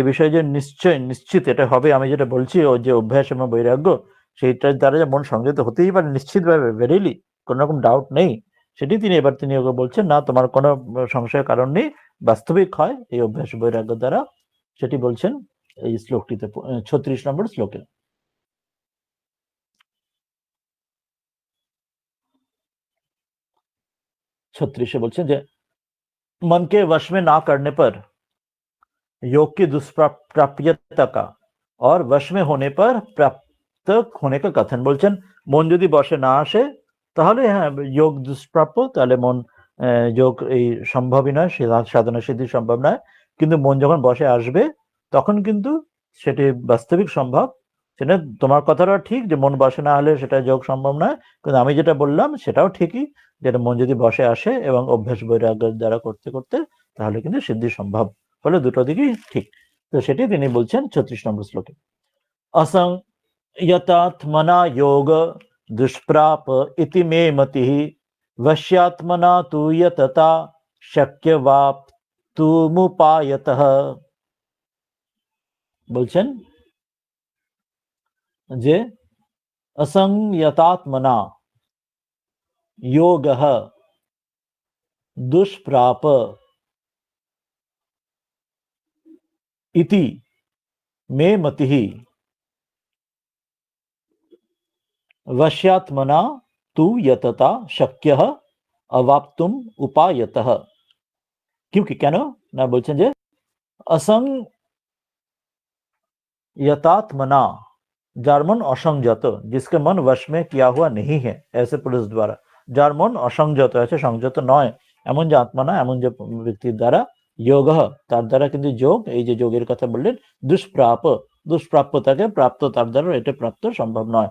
বিষয় যে নিশ্চয় নিশ্চিত এটা হবে, আমি যেটা বলছি ও যে অভ্যাস এবং বৈরাগ্য সেইটার দ্বারা যে মন সংযত হতেই পারে নিশ্চিতভাবে, ভেরিলি, কোন রকম ডাউট নেই, সেটি তিনি ওকে বলছেন না, তোমার কোনো সংশয়ের কারণ নেই, বাস্তবিক হয় এই অভ্যাস বৈরাগ্য দ্বারা, সেটি বলছেন এই শ্লোকটিতে 36 নম্বর শ্লোকে। 36 বলছেন যে मन के वश में ना करने पर योग की दुष्प्राप्यता का और वश में होने पर प्राप्त होने का कथन। বলছেন মন যদি বশে না আসে তাহলে হ্যাঁ যোগ দুষ্প্রাপ্য, তাহলে মন যোগ এই সম্ভবই নয়, সাধনা সিদ্ধি সম্ভব নয়, কিন্তু মন যখন বশে আসবে তখন কিন্তু সেটি বাস্তবিক সম্ভব। সেটা তোমার কথাটা ঠিক যে মন বশে না হলে সেটা যোগ সম্ভব নয়, কিন্তু আমি যেটা বললাম সেটাও ঠিকই, যেটা মন যদি বশে আসে এবং অভ্যাস বৈরাগ্যের দ্বারা করতে করতে তাহলে কিন্তু সিদ্ধি সম্ভব, ফলে দুটো দিকই ঠিক। তো সেটি তিনি বলছেন 36 নম্বর শ্লোকে, असंयतात्मना योग दुष्प्राप इति मे मतिः वश्यात्मना तु यतता शक्यवाप्तुमुपायतः। বলছেন যে असंयतात्मना योगः दुष्प्राप इति मे मतिः वश्यात्मना तु यतता शक्यः अवाप्तुम उपायतः। क्योंकि কেন না বলছেন যে असंयतात्मना, যার মন অসংযত, जिसके मन वश में किया हुआ नहीं है ऐसे पुरुष द्वारा, যার মন অসংযত আছে, সংযত নয় এমন যে আত্মা না, এমন যে ব্যক্তির দ্বারা যোগ, তার দ্বারা কিন্তু যোগ, এই যে যোগের কথা বললেন, দুষ্প্রাপ্যতাকে প্রাপ্ত তার দ্বারা এটা প্রাপ্ত সম্ভব নয়।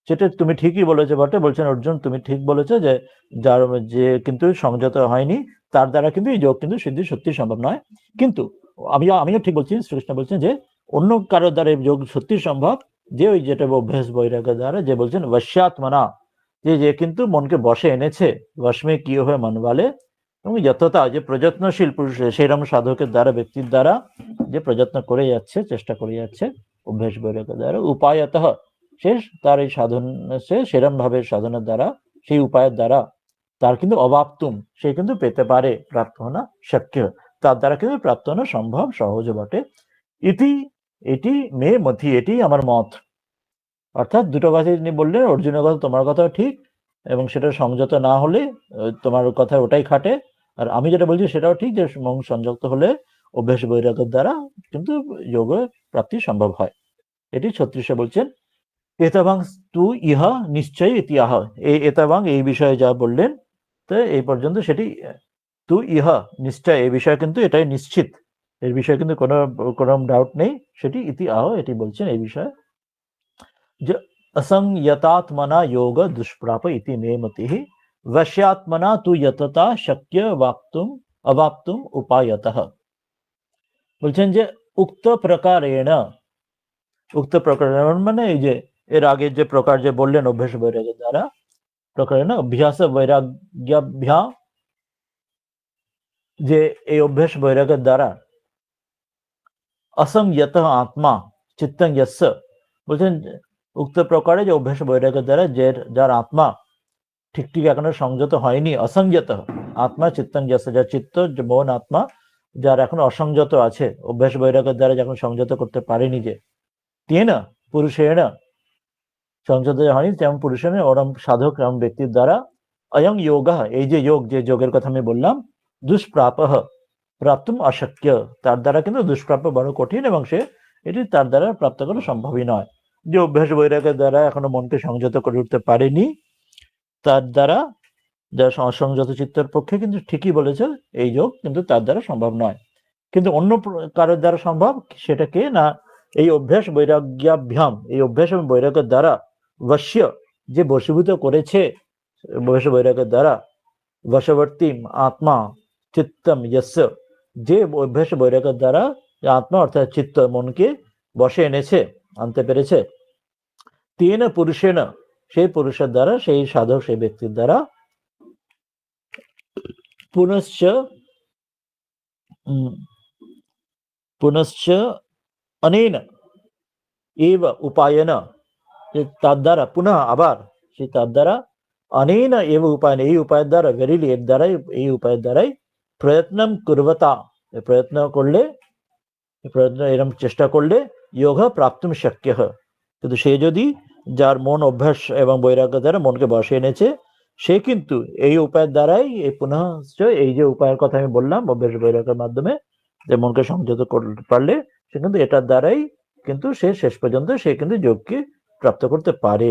সেটা তুমি ঠিকই বলেছো বটে, বলছেন অর্জুন তুমি ঠিক বলেছো যে যার যে কিন্তু সংযত হয়নি তার দ্বারা কিন্তু এই যোগ কিন্তু সিদ্ধি সত্যি সম্ভব নয়। কিন্তু আমিও ঠিক বলছি, শ্রীকৃষ্ণ বলছেন যে অন্য কারোর দ্বারা এই যোগ সত্যি সম্ভব, যে ওই যেটা অভ্যাস বৈরাগ্য দ্বারা, যে বলছেন বশ্যাত্মনা, যে কিন্তু মনকে বশে এনেছে, বশমে কি হয়ে মন বলে, এবং যতটা যে প্রযত্নশীল পুরুষ সেইরকম সাধকের দ্বারা, ব্যক্তির দ্বারা যে প্রযত্ন করে যাচ্ছে, চেষ্টা করে যাচ্ছে অভ্যাস বৈরাগ্য দ্বারা, উপায়ত শেষ তার এই সাধন সে সেরম ভাবে সাধনের দ্বারা, সেই উপায়ের দ্বারা তার কিন্তু অবাপ্তুম, সে কিন্তু পেতে পারে, প্রাপ্ত হনা শক্য, তার দ্বারা কিন্তু প্রাপ্ত হনা সম্ভব, সহজ বটে। ইতি, এটি মে মতি, এটি আমার মত। অর্থাৎ দুটো কথাই তিনি বললেন, অর্জুনের কথা তোমার কথাও ঠিক, এবং সেটা সংযত না হলে তোমার কথা ওটাই খাটে, আর আমি যেটা বলছি সেটাও ঠিক, যে সংযত হলে অভ্যাস বৈরাগ্যের দ্বারা কিন্তু যোগ প্রাপ্তি সম্ভব হয়। এটি 36 বলছেন, এতাবাং তু ইহা নিশ্চয় ইতিহাহ, এই এতাবাং এই বিষয়ে যা বললেন, তো এই পর্যন্ত সেটি তু ইহা নিশ্চয়, এই বিষয়ে কিন্তু এটাই নিশ্চিত, এর বিষয়ে কিন্তু কোনো ডাউট নেই, সেটি ইতিহাহ, এটি বলছেন এই বিষয়ে যে असंयतात्मना योग दुष्प्राप इति मे मतिः वश्यात्मना तु यतता शक्य वाक्तुम अवाप्तुम उपायतः। বলছেন যে উক্ত প্রকারেণ মানে এই যে এর আগে যে প্রকার যে বললেন অভ্যাস বৈরাগ্যের দ্বারা, প্রকারেণ অভ্যাস বৈরাগ্যাভ্যা, যে এই অভ্যাস বৈরাগ্যের দ্বারা असंयत आत्मा चित्तं यस्य, বলছেন উক্ত প্রকারে যে অভ্যাস বৈরাগ্যের দ্বারা যার আত্মা ঠিক ঠিক এখনো সংযত হয়নি, অসংযত আত্মা চিত্তং যস্য, যার চিত্ত মন আত্মা যার এখন অসংযত আছে, অভ্যাস বৈরাগ্যের দ্বারা যখন সংযত করতে পারেনি, যে তেন পুরুষেণ সংযত হয়নি, তেমন পুরুষেণ ওরম সাধক এমন ব্যক্তির দ্বারা অয়ং যোগ, এই যে যোগ, যে যোগের কথা আমি বললাম, দুষ্প্রাপ প্রাপ্তুম অশক্য, তার দ্বারা কিন্তু দুষ্প্রাপ্য বড় কঠিন, এবং সে এটি তার দ্বারা প্রাপ্ত করা সম্ভবই নয়। যে অভ্যাস বৈরাগ্যের দ্বারা এখনো মনকে সংযত করে উঠতে পারেনি, তার দ্বারা, যার অসংযত চিত্তের পক্ষে কিন্তু ঠিকই বলেছে, এই যোগ কিন্তু তার দ্বারা সম্ভব নয়, কিন্তু অন্য কারোর দ্বারা সম্ভব। সেটা কে না, এই অভ্যাস বৈরাগ্যাভ্যাম, এই অভ্যাস এবং বৈরাগ্যের দ্বারা বশ্য, যে বশীভূত করেছে অভ্যাস বৈরাগ্যের দ্বারা, বশবর্তী আত্মা চিত্তম যস্য, যে অভ্যাস বৈরাগ্যের দ্বারা আত্মা অর্থাৎ চিত্ত মনকে বশে এনেছে, আনতে পেরেছে, তেন পুরুষেণ, সেই পুরুষের দ্বারা, সেই সাধক, সেই ব্যক্তির দ্বারা পুনশ্চ পুনশ্চ অনেন এব উপায়েন, তার দ্বারা পুনঃ আবার, সে তার দ্বারা অনেন এব উপায়ন, এই উপায়ের দ্বারা, ভেরিলি এর দ্বারাই, এই উপায়ের দ্বারাই প্রয়ত্নম কুর্বতা, প্রয়ত্ন করলে, প্রয়ত্ন এরকম চেষ্টা করলে যোগ প্রাপ্তুম শক্য, কিন্তু সে যদি, যার মন অভ্যাস এবং বৈরাগ্য দ্বারা মনকে বসে এনেছে, সে কিন্তু এই উপায়ের দ্বারাই, এই পুনঃ এই যে উপায়ের কথা আমি বললাম অভ্যাস বৈরাগ্যের মাধ্যমে যে মনকে সংযত করতে পারলে, সে কিন্তু এটার দ্বারাই কিন্তু সে শেষ পর্যন্ত সে কিন্তু যোগকে প্রাপ্ত করতে পারে।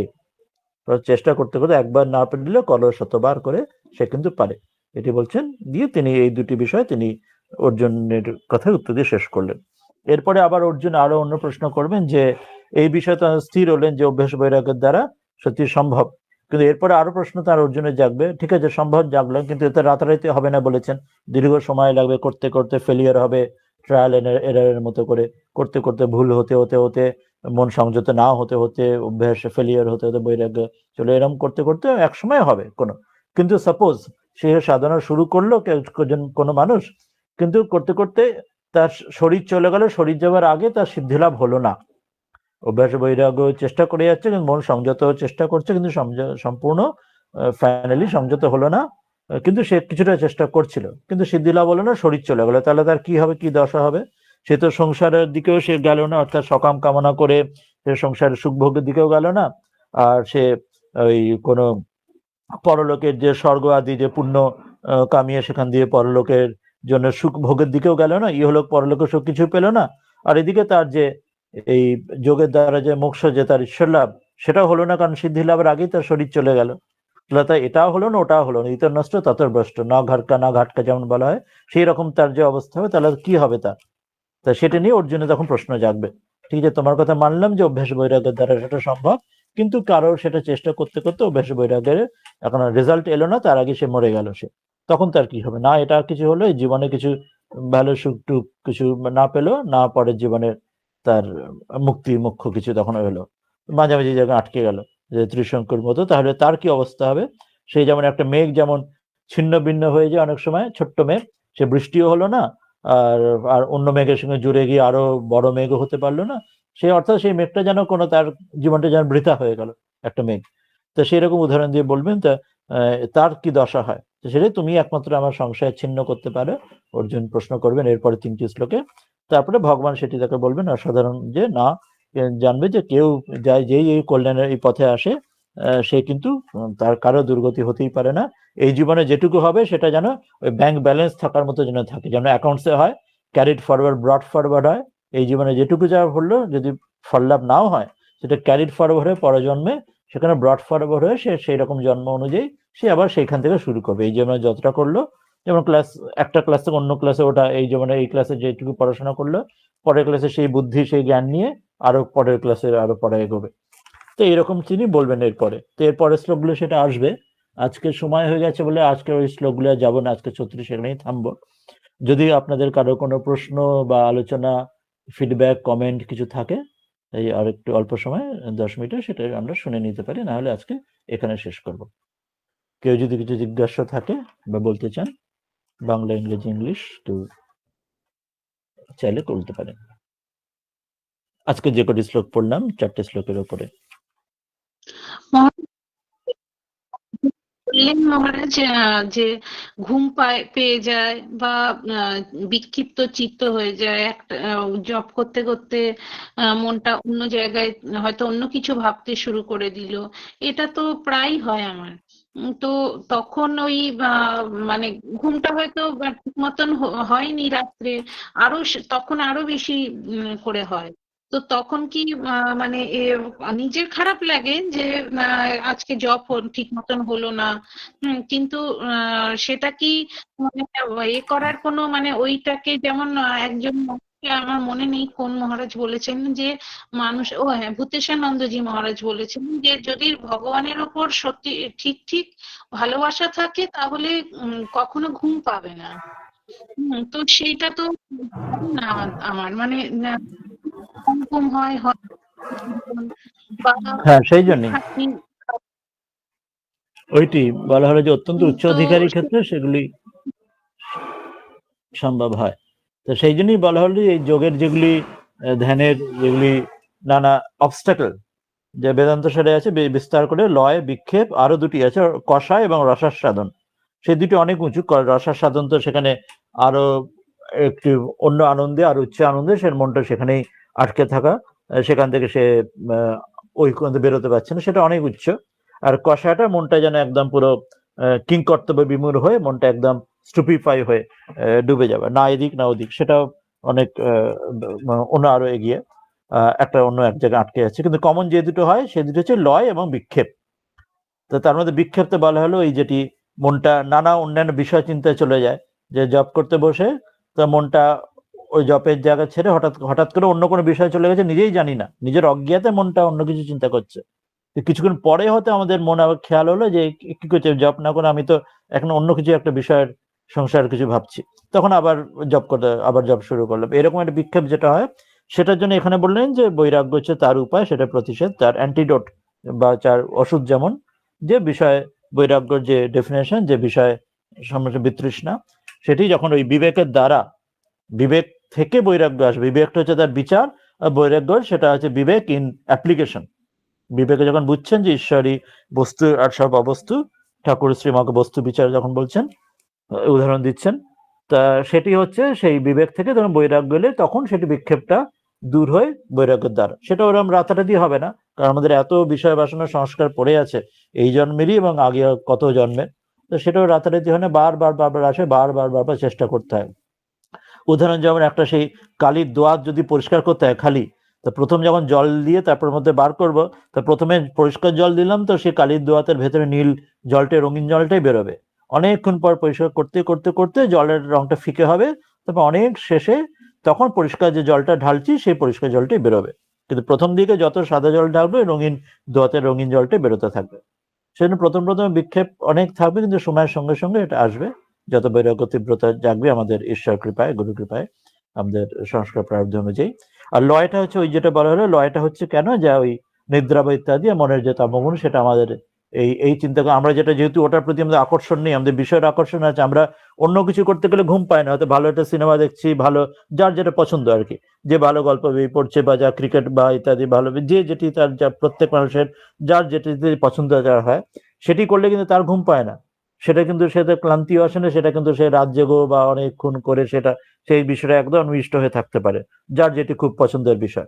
চেষ্টা করতে করতে একবার না পেলে শতবার করে সে কিন্তু পারে, এটি বলছেন। দিয়ে তিনি এই দুটি বিষয় তিনি অর্জুনের কথায় উত্তর দিয়ে শেষ করলেন। এরপরে আবার অর্জুন আরো অন্য প্রশ্ন করবেন, যে এই বিষয়টা স্থির হলেন যে অভ্যাস বৈরাগ্যের দ্বারা সত্যি সম্ভব, কিন্তু এরপরে আরো প্রশ্ন তার অর্জুনের জাগবে, ঠিক আছে সম্ভব জাগলেন, কিন্তু এতে রাতারাতি হবে না বলেছেন, দীর্ঘ সময় লাগবে, করতে করতে ফেলিয়ার হবে, ট্রায়াল এরারের মতো করে করতে করতে, ভুল হতে হতে হতে, মন সংযত না হতে হতে, অভ্যাস ফেলিয়ার হতে হতে বৈরাগ্য চলে, এরকম করতে করতে এক সময় হবে কোনো। কিন্তু সাপোজ সে সাধনা শুরু করলো কোনো মানুষ, কিন্তু করতে করতে তার শরীর চলে গেল, শরীর যাওয়ার আগে তার সিদ্ধি লাভ হলো না, অভ্যাস বৈরাগ্য চেষ্টা করে যাচ্ছে, কিন্তু মন সংযত চেষ্টা করছে, কিন্তু সম্পূর্ণ ফাইনালি সংযত হলো না, কিন্তু সে কিছুটা চেষ্টা করছিল, কিন্তু সিদ্ধি লাভ হলো না, শরীর চলে গেল, তাহলে তার কি হবে, কি দশা হবে? সে তো সংসারের দিকেও সে গেল না, অর্থাৎ সকাম কামনা করে সে সংসারের সুখ ভোগের দিকেও গেল না, আর সে ওই কোনো পরলোকের যে স্বর্গ আদি যে পুণ্য কামিয়ে সেখান দিয়ে পরলোকের জন্য সুখ ভোগের দিকেও গেল না, ইহলোক পরলোকের সুখ কিছু পেল না, আর এদিকে তার যে এই যোগের দ্বারা যে মোক্ষ, যে তার ঈশ্বর লাভ, সেটাও হলো না, কারণ সিদ্ধি লাভের আগেই তার শরীর চলে গেল, তাই এটাও হলো না, ওটাও হলো না, ইতর নষ্ট ততর ভ্রষ্ট, না ঘাটকা যেমন বলা হয়, সেই রকম তার যে অবস্থা হবে, তাহলে কি হবে তার? তা সেটা নিয়ে অর্জুনের তখন প্রশ্ন জাগবে, ঠিক আছে তোমার কথা মানলাম যে অভ্যাস বৈরাগ্যের দ্বারা সেটা সম্ভব, কিন্তু কারো সেটা চেষ্টা করতে করতে অভ্যাস বৈরাগ্যের এখন রেজাল্ট এলো না, তার আগে সে মরে গেল, সে তখন তার কি হবে? না এটা কিছু হলো, জীবনে কিছু ভালো সুখ টুক কিছু না পেলো, না পরের জীবনে তার মুক্তি মুখ্য কিছু তখন হলো, মাঝামাঝি জায়গায় আটকে গেল, যে ত্রিশঙ্কুর মতো, তাহলে তার কি অবস্থা হবে? সেই যেমন একটা মেঘ যেমন ছিন্ন ভিন্ন হয়ে যায় অনেক সময়, ছোট্ট মেঘ, সে বৃষ্টিও হলো না, আর আর অন্য মেঘের সঙ্গে জুড়ে গিয়ে আরো বড় মেঘও হতে পারলো না, সেই অর্থাৎ সেই মেঘটা যেন কোনো তার জীবনটা যেন বৃথা হয়ে গেল একটা মেঘ। তো সেই রকম উদাহরণ দিয়ে বলবেন, তা তার কি দশা হয়, তো সেটাই তুমি একমাত্র আমার সংশয় ছিন্ন করতে পারো, অর্জুন প্রশ্ন করবেন এরপরে 3টি শ্লোকে। তারপরে ভগবান সেটি তাকে বলবেন অসাধারণ, যে না জানবে যে কেউ যেই এই কল্যাণের এই পথে আসে সে কিন্তু তার কারো দুর্গতি হতেই পারে না। এই জীবনে যেটুকু হবে সেটা যেন ওই ব্যাংক ব্যালেন্স থাকার মতো যেন থাকে, যেন অ্যাকাউন্টসে হয়, ক্যারিড ফরওয়ার্ড ব্রড ফরওয়ার্ড হয়। এই জীবনে যেটুকু যা হলো যদি ফললাভ নাও হয় সেটা ক্যারিড ফরওয়ার্ড হয়ে পরজন্মে সেখানে ব্রড ফরওয়ার্ড হয়ে সে সেই রকম জন্ম অনুযায়ী সে আবার সেইখান থেকে শুরু করবে। এই জীবনে যতটা করলো, যেমন একটা ক্লাস থেকে অন্য ক্লাসে ওটা, এই জীবনে এই ক্লাসে যেটুকু পড়াশোনা করলো পরের ক্লাসে সেই বুদ্ধি সেই জ্ঞান নিয়ে আরো পরের ক্লাসে আরো পরে এগোবে। তো এরকম তিনি বলবেন এরপরে। তো এরপরের শ্লোকগুলো সেটা আসবে। আজকে সময় হয়ে গেছে বলে আজকে ওই শ্লোকগুলো যাবো না, আজকে 36 এখানেই থামবো। যদি আপনাদের কারো কোনো প্রশ্ন বা আলোচনা, ফিডব্যাক, কমেন্ট কিছু থাকে এই আর একটু অল্প সময় 10 মিনিটে সেটা আমরা শুনে নিতে পারি, না হলে আজকে এখানে শেষ করব। কেউ যদি কিছু জিজ্ঞাসা থাকে বা বলতে চান বাংলা, ইংরেজি, ইংলিশ তো চাইলে বলতে পারেন। আজকে যে কটি শ্লোক পড়লাম 4টে শ্লোকের উপরে। বললেন মহারাজ যে ঘুম পেয়ে যায় বা বিক্ষিপ্ত চিত্ত হয়ে যায়, একটা জব করতে করতে মনটা অন্য জায়গায় হয়তো অন্য কিছু ভাবতে শুরু করে দিল, এটা তো প্রায় হয় আমার। তো তখন ওই মানে ঘুমটা হয়তো ঠিক মতন হয়নি রাত্রে, তখন আরো বেশি করে হয়। তো তখন কি মানে নিজের খারাপ লাগে যে আজকে জব ঠিক মতন হলো না, কিন্তু সেটা কি মানে করার কোনো মানে ওইটাকে যেমন একজন আমার মনে নেই কোন মহারাজ বলেছেন যে মানুষ, ও হ্যাঁ ভূতেশানন্দজি মহারাজ বলেছেন যে যদি ভগবানের ওপর সত্যি ঠিক ঠিক ভালোবাসা থাকে তাহলে কখনো ঘুম পাবে না। তো সেইটা তো না আমার মানে ঘুম হয় বা হ্যাঁ, সেই জন্যই ওইটি বলা হলো যে অত্যন্ত উচ্চ তো অধিকারী ক্ষেত্রে সেগুলি সম্ভব হয়। তো সেই জন্যই বলা হলো এই যোগের যেগুলি ধ্যানের যেগুলি নানা অবস্টাকল যে বেদান্ত সারে আছে বিস্তার করে লয় বিক্ষেপ, আরো দুটি আছে কষায় এবং রসাস্বাদন। সেই দুটি অনেক উঁচু। রসাস্বাদন তো সেখানে আরো একটু অন্য আনন্দে আর উচ্চ আনন্দে সে মনটা সেখানেই আটকে থাকা, সেখান থেকে সে ওই বেরোতে পারছে না, সেটা অনেক উচ্চ। আর কষাটা মনটা যেন একদম পুরো কিং কর্তব্য বিমূঢ় হয়ে মনটা একদম স্টুপিফাই হয়ে ডুবে যাবে, না এদিক না ওদিক, সেটাও অনেক অন্য আরো এগিয়ে একটা অন্য এক জায়গায় আটকে যাচ্ছে। কিন্তু কমন যে দুটো হয় সে দুটো হচ্ছে লয় এবং বিক্ষেপ। তো তার মধ্যে বিক্ষেপতে বলা হলো এই যেটি মনটা নানা অন্যান্য বিষয় চিন্তায় চলে যায়, যে জব করতে বসে তো মনটা ওই জবের জায়গা ছেড়ে হঠাৎ হঠাৎ করে অন্য কোনো বিষয় চলে গেছে, নিজেই জানি না, নিজের অজ্ঞাতে মনটা অন্য কিছু চিন্তা করছে। কিছুক্ষণ পরে হয়তো আমাদের মনে আবার খেয়াল হলো যে কি করছে, জব না করে আমি তো এখন অন্য কিছু একটা বিষয়ের সংসার কিছু ভাবছি, তখন আবার জব শুরু করলাম। এরকম একটা বিক্ষেপ যেটা হয় সেটার জন্য এখানে বললেন যে বৈরাগ্য হচ্ছে তার উপায়, সেটা প্রতিষেধ, তার অ্যান্টিডোট বা তার ওষুধ। যেমন যে বিষয় বৈরাগ্যর যে ডেফিনেশন, যে বিষয় সম্বন্ধে বিতৃষ্ণা, সেটি যখন ওই বিবেকের দ্বারা, বিবেক থেকে বৈরাগ্য আসবে, বিবেকটা হচ্ছে তার বিচার, আর বৈরাগ্য সেটা হচ্ছে বিবেক ইন অ্যাপ্লিকেশন। বিবেকে যখন বুঝছেন যে ঈশ্বরী বস্তু আর সব অবস্তু, ঠাকুর শ্রীমক বস্তু বিচার যখন বলছেন, উদাহরণ দিচ্ছেন, তা সেটি হচ্ছে সেই বিবেক থেকে যখন বৈরাগ্য এলে তখন সেটি বিক্ষেপটা দূর হয় বৈরাগ্যের দ্বারা। সেটা ওরকম রাতারাতি হবে না, কারণ আমাদের এত বিষয় বাসনা সংস্কার পড়ে আছে এই জন্মেরই এবং আগে কত জন্মের, তো সেটাও রাতারাতি হয় না, বারবার বারবার আসে, বারবার বারবার চেষ্টা করতে হয়। উদাহরণ যেমন একটা সেই কালির দোয়াত যদি পরিষ্কার করতে হয় খালি, তো প্রথম যখন জল দিয়ে তারপর মধ্যে বার করব, তো প্রথমে পরিষ্কার জল দিলাম, তো সেই কালির দোয়াতের ভেতরে নীল জলটাই, রঙিন জলটাই বেরোবে। অনেকক্ষণ পর পরিষ্কার করতে করতে করতে জলের রংটা ফিকে হবে, তারপর অনেক শেষে তখন পরিষ্কার যে জলটা ঢালছি সেই পরিষ্কার জলটাই বেরোবে। কিন্তু প্রথম দিকে যত সাদা জল ঢালবে রঙিন দোয়াতের রঙিন জলটাই বেরোতে থাকবে। সেজন্য প্রথম প্রথম বিক্ষেপ অনেক থাকবে, কিন্তু সময়ের সঙ্গে সঙ্গে এটা আসবে, যত বৈরাগ্য তীব্রতা জাগবে আমাদের ঈশ্বর কৃপায়, গুরু কৃপায়, আমাদের সংস্কার প্রারব্ধ অনুযায়ী। আর লয়টা হচ্ছে ওই যেটা বলা হলো, লয়টা হচ্ছে কেন, যা ওই নিদ্রা বা ইত্যাদি মনের যে তামগুণ, সেটা আমাদের এই চিন্তা আমরা যেটা, যেহেতু ওটার প্রতি আমাদের আকর্ষণ নেই, আমাদের বিষয়ের আকর্ষণ আছে, আমরা অন্য কিছু করতে গেলে ঘুম পাই না, হয়তো ভালো একটা সিনেমা দেখছি, ভালো যার যেটা পছন্দ আর কি, যে ভালো গল্প বই পড়ছে বা যা ক্রিকেট বা ইত্যাদি ভালো, যে যেটি তার যা প্রত্যেক মানুষের যার যেটি পছন্দ যা হয় সেটি করলে কিন্তু তার ঘুম পায় না, সেটা কিন্তু সেটা ক্লান্তিও আসে না, সেটা কিন্তু সে রাত জেগো বা অনেকক্ষণ করে সেটা সেই বিষয়টা একদম অন্বিষ্ট হয়ে থাকতে পারে, যার যেটি খুব পছন্দের বিষয়।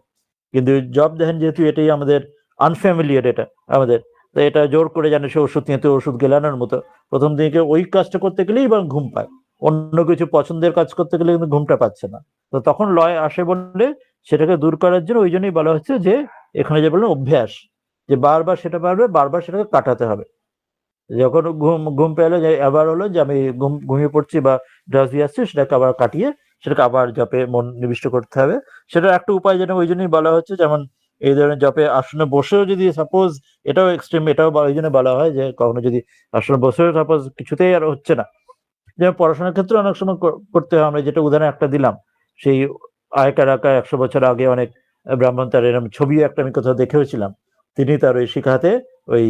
কিন্তু জব ধ্যান যেহেতু এটাই আমাদের আনফ্যামিলিয়ার, এটা আমাদের, তো এটা জোর করে জানে সে ওষুধ নিয়ে, ওষুধ গেলানোর মতো প্রথম দিকে ওই কাজটা করতে গেলেই এবং ঘুম পায়, অন্য কিছু পছন্দের কাজ করতে গেলে কিন্তু ঘুমটা পাচ্ছে না। তো তখন লয় আসে বলে সেটাকে দূর করার জন্য ওই জন্যই বলা হচ্ছে যে এখানে যে বললেন অভ্যাস, যে বারবার সেটা পারবে, বারবার সেটাকে কাটাতে হবে। যখন ঘুম ঘুম পেলে যে আবার হলো যে আমি ঘুমিয়ে পড়ছি বা ড্রাউজি আসছে, সেটাকে আবার কাটিয়ে সেটাকে আবার জপে মন নিবিষ্ট করতে হবে। সেটার একটা উপায় যেটা ওই জন্যই বলা হচ্ছে, যেমন এই ধরনের জপে আসনে বসেও যদি সাপোজ, এটাও এক্সট্রিম, এটাও ওই জন্য বলা হয় যে কখনো যদি আসনে বসেও সাপোজ কিছুতেই আর হচ্ছে না, যেমন পড়াশোনার ক্ষেত্রে অনেক সময় করতে হয়, আমরা যেটা উদাহরণ একটা দিলাম, সেই আয়কার আঁকা 100 বছর আগে অনেক ব্রাহ্মণ, তার এরকম ছবিও একটা আমি কোথাও দেখেওছিলাম, তিনি তার ওই শিখাতে ওই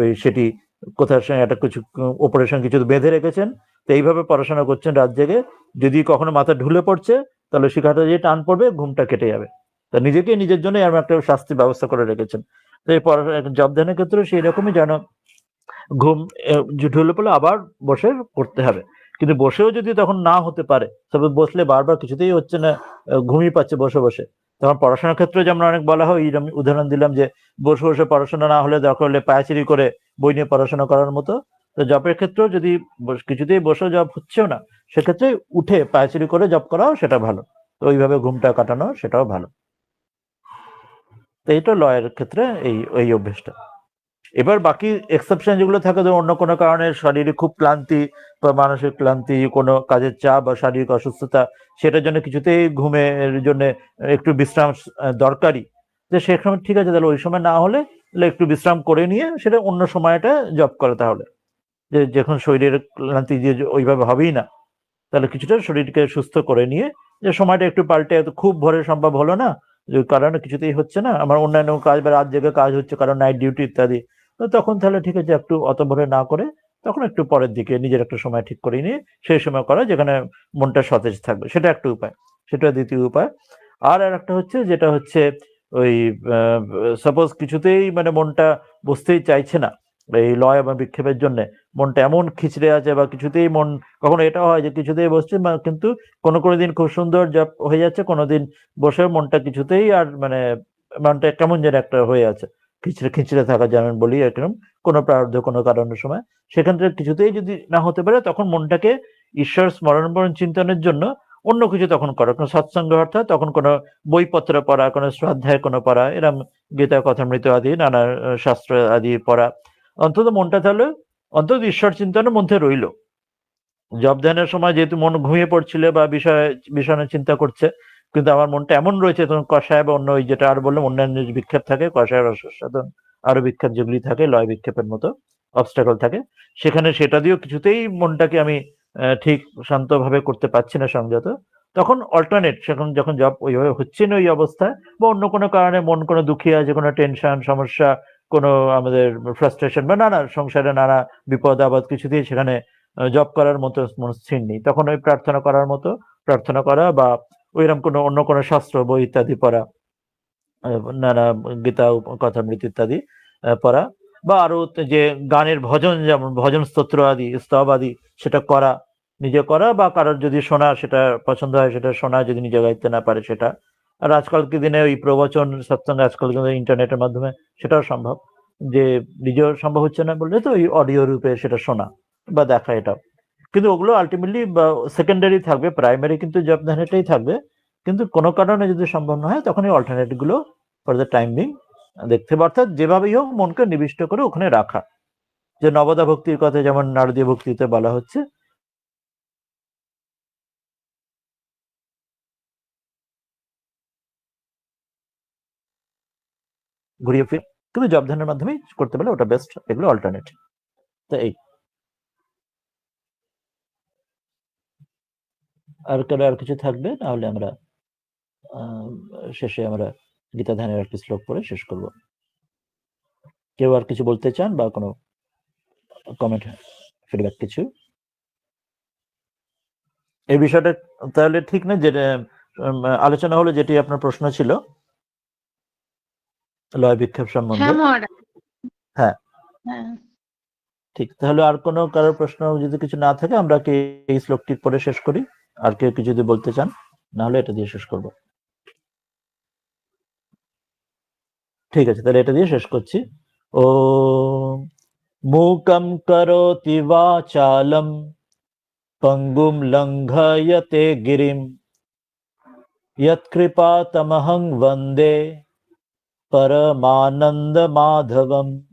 ওই সেটি কোথার সঙ্গে একটা কিছু অপারেশন কিছু বেঁধে রেখেছেন, তো এইভাবে পড়াশোনা করছেন রাত জেগে, যদি কখনো মাথা ঢুলে পড়ছে তাহলে শিখাতে যে টান পড়বে ঘুমটা কেটে যাবে, তা নিজেকে নিজের জন্য এরকম একটা শাস্তি ব্যবস্থা করে রেখেছেন। তো এই পড়াশোনা জব ধ্যানের ক্ষেত্রেও সেই রকমই যেন ঘুম ঢুলে পড়লে আবার বসে করতে হবে। কিন্তু বসেও যদি তখন না হতে পারে, তবে বসলে বারবার কিছুতেই হচ্ছে না, ঘুমিয়ে পাচ্ছে বসে বসে, তখন পড়াশোনার ক্ষেত্রে যেমন অনেক বলা হয়, এই আমি উদাহরণ দিলাম যে বসে বসে পড়াশোনা না হলে দরকার হলে পায়াচিরি করে বই নিয়ে পড়াশোনা করার মতো। তো জবের ক্ষেত্রেও যদি কিছুতেই বসে জব হচ্ছেও না, সেক্ষেত্রে উঠে পায়াচিরি করে জব করাও সেটা ভালো, তো ওইভাবে ঘুমটা কাটানো সেটাও ভালো। তো এইটা লয়ের ক্ষেত্রে এই এই অভ্যেসটা। এবার বাকি এক্সেপশন যেগুলো থাকে, ধরো অন্য কোনো কারণে শারীরিক খুব ক্লান্তি বা মানসিক ক্লান্তি, কোনো কাজের চাপ বা শারীরিক অসুস্থতা, সেটার জন্য কিছুতেই ঘুমের জন্য একটু বিশ্রাম দরকারি, যে সেখানে ঠিক আছে, তাহলে ওই সময় না হলে তাহলে একটু বিশ্রাম করে নিয়ে সেটা অন্য সময়টা জব করে, তাহলে যে যখন শরীরের ক্লান্তি যে ওইভাবে হবেই না, তাহলে কিছুটা শরীরকে সুস্থ করে নিয়ে যে সময়টা একটু পাল্টে, এত খুব ভোরে সম্ভব হলো না, যে কারণে কিছুতেই হচ্ছে না, আমার অন্যান্য কাজ বা রাত জেগে কাজ হচ্ছে কারণ নাইট ডিউটি ইত্যাদি, তো তখন তাহলে ঠিক আছে একটু অত ভোরে না করে তখন একটু পরের দিকে নিজের একটা সময় ঠিক করে নিয়ে সেই সময় করা যেখানে মনটা সতেজ থাকবে, সেটা একটা উপায়, সেটা দ্বিতীয় উপায়। আর একটা হচ্ছে যেটা হচ্ছে ওই সাপোজ কিছুতেই মানে মনটা বসতেই চাইছে না এই লয় এবং বিক্ষেপের জন্য, মনটা এমন খিচড়ে আছে বা কিছুতেই মন, কখনো এটা হয় যে কিছুতেই বসছে কিন্তু কোনো কোনো দিন খুব সুন্দর জব হয়ে যাচ্ছে, কোনোদিন বসে মনটা কিছুতেই আর মানে মনটা কেমন যেন একটা হয়ে আছে, খিচড়ে খিচড়ে থাকা যেমন বলি এরকম, কোনো প্রারব্ধ কোনো কারণের সময়, সেখান থেকে কিছুতেই যদি না হতে পারে তখন মনটাকে ঈশ্বর স্মরণ চিন্তনের জন্য অন্য কিছু তখন করা, কোনো সৎসঙ্গ অর্থাৎ তখন কোনো বইপত্র পড়া, কোনো শ্রদ্ধায় কোনো পড়া, এরম গীতা কথামৃত আদি নানা শাস্ত্র আদি পড়া, অন্তত মনটা তাহলে অন্তত ঈশ্বর চিন্তনের মধ্যে রইল। জব ধ্যানের সময় যেহেতু মন ঘুমিয়ে পড়ছিল বা বিষয় নিয়ে চিন্তা করছে, কিন্তু আমার মনটা এমন রয়েছে, তখন কষায় বা অন্য ওই যেটা আর বললাম অন্যান্য যে বিক্ষেপ থাকে, কষায় রসায়ন আরো বিক্ষেপ যেগুলি থাকে লয় বিক্ষেপের মতো অবস্টাকল থাকে, সেখানে সেটা দিয়েও কিছুতেই মনটাকে আমি ঠিক শান্তভাবে করতে পারছি না সংযত, তখন অল্টারনেট, সেখন যখন জব ওইভাবে হচ্ছে না ওই অবস্থায়, বা অন্য কোনো কারণে মন কোনো দুঃখী আছে, কোনো টেনশন সমস্যা, কোনো আমাদের ফ্রাস্ট্রেশন বা নানা সংসারে নানা বিপদ আপদ কিছুতেই সেখানে জব করার মতো মনস্থির নেই, তখন ওই প্রার্থনা করার মতো প্রার্থনা করা বা ওইরকম কোনো অন্য কোনো শাস্ত্র বই ইত্যাদি পড়া, নানা গীতা কথামৃত ইত্যাদি পড়া, বা আরো যে গানের ভজন, যেমন ভজন স্তোত্র আদি স্তব আদি সেটা করা, নিজে করা, বা কারোর যদি শোনা সেটা পছন্দ হয় সেটা শোনা, যদি নিজে গাইতে না পারে সেটা। আর আজকালকার দিনে ওই প্রবচন সৎসঙ্গ আজকাল ইন্টারনেটের মাধ্যমে সেটাও সম্ভব, যে নিজেও সম্ভব হচ্ছে না বললে তো ওই অডিও রূপে সেটা শোনা বা দেখা, এটাও কিন্তু ওগুলো আলটিমেটলি সেকেন্ডারি থাকবে, প্রাইমারি কিন্তু জব ধ্যানেটাই থাকবে। কিন্তু কোনো কারণে যদি সম্ভব না হয় তখন এই অল্টারনেট গুলো ফর দ্য টাইম বিং দেখতে হবে, অর্থাৎ যেভাবেই হোক মনকে নিবিষ্ট করে ওখানে রাখা, যে নবদা ভক্তির কথা যেমন নারদীয় ভক্তিতে বলা হচ্ছে, ঘুরিয়ে ফিরে, কিন্তু জব ধ্যানের মাধ্যমেই করতে পারলে ওটা বেস্ট, এগুলো অল্টারনেট। তো এই আর কিছু থাকবে, নাহলে আমরা শেষে আমরা গীতা ধ্যানের একটি শ্লোক পড়ে শেষ করব। কেউ আর কিছু বলতে চান বা কোনো কমেন্ট ফিডব্যাক কিছু এই বিষয়টা? তাহলে ঠিক না, যে আলোচনা হলো যেটি আপনার প্রশ্ন ছিল লয় বিক্ষেপ সম্বন্ধে। হ্যাঁ মহারাজ। হ্যাঁ হ্যাঁ। ঠিক, তাহলে আর কোনো কারোর প্রশ্ন যদি কিছু না থাকে আমরা কি এই শ্লোকটি পরে শেষ করি? আর কেউ কিছু যদি বলতে চান, নাহলে এটা দিয়ে শেষ করব। ঠিক আছে, তাহলে এটা দিয়ে শেষ করছি। ও মূকম করোতি বাচালম পঙ্গুম লঙ্ঘয়তে গিরিম यत्कृपातमहं वन्दे परमानन्दमाधवम्।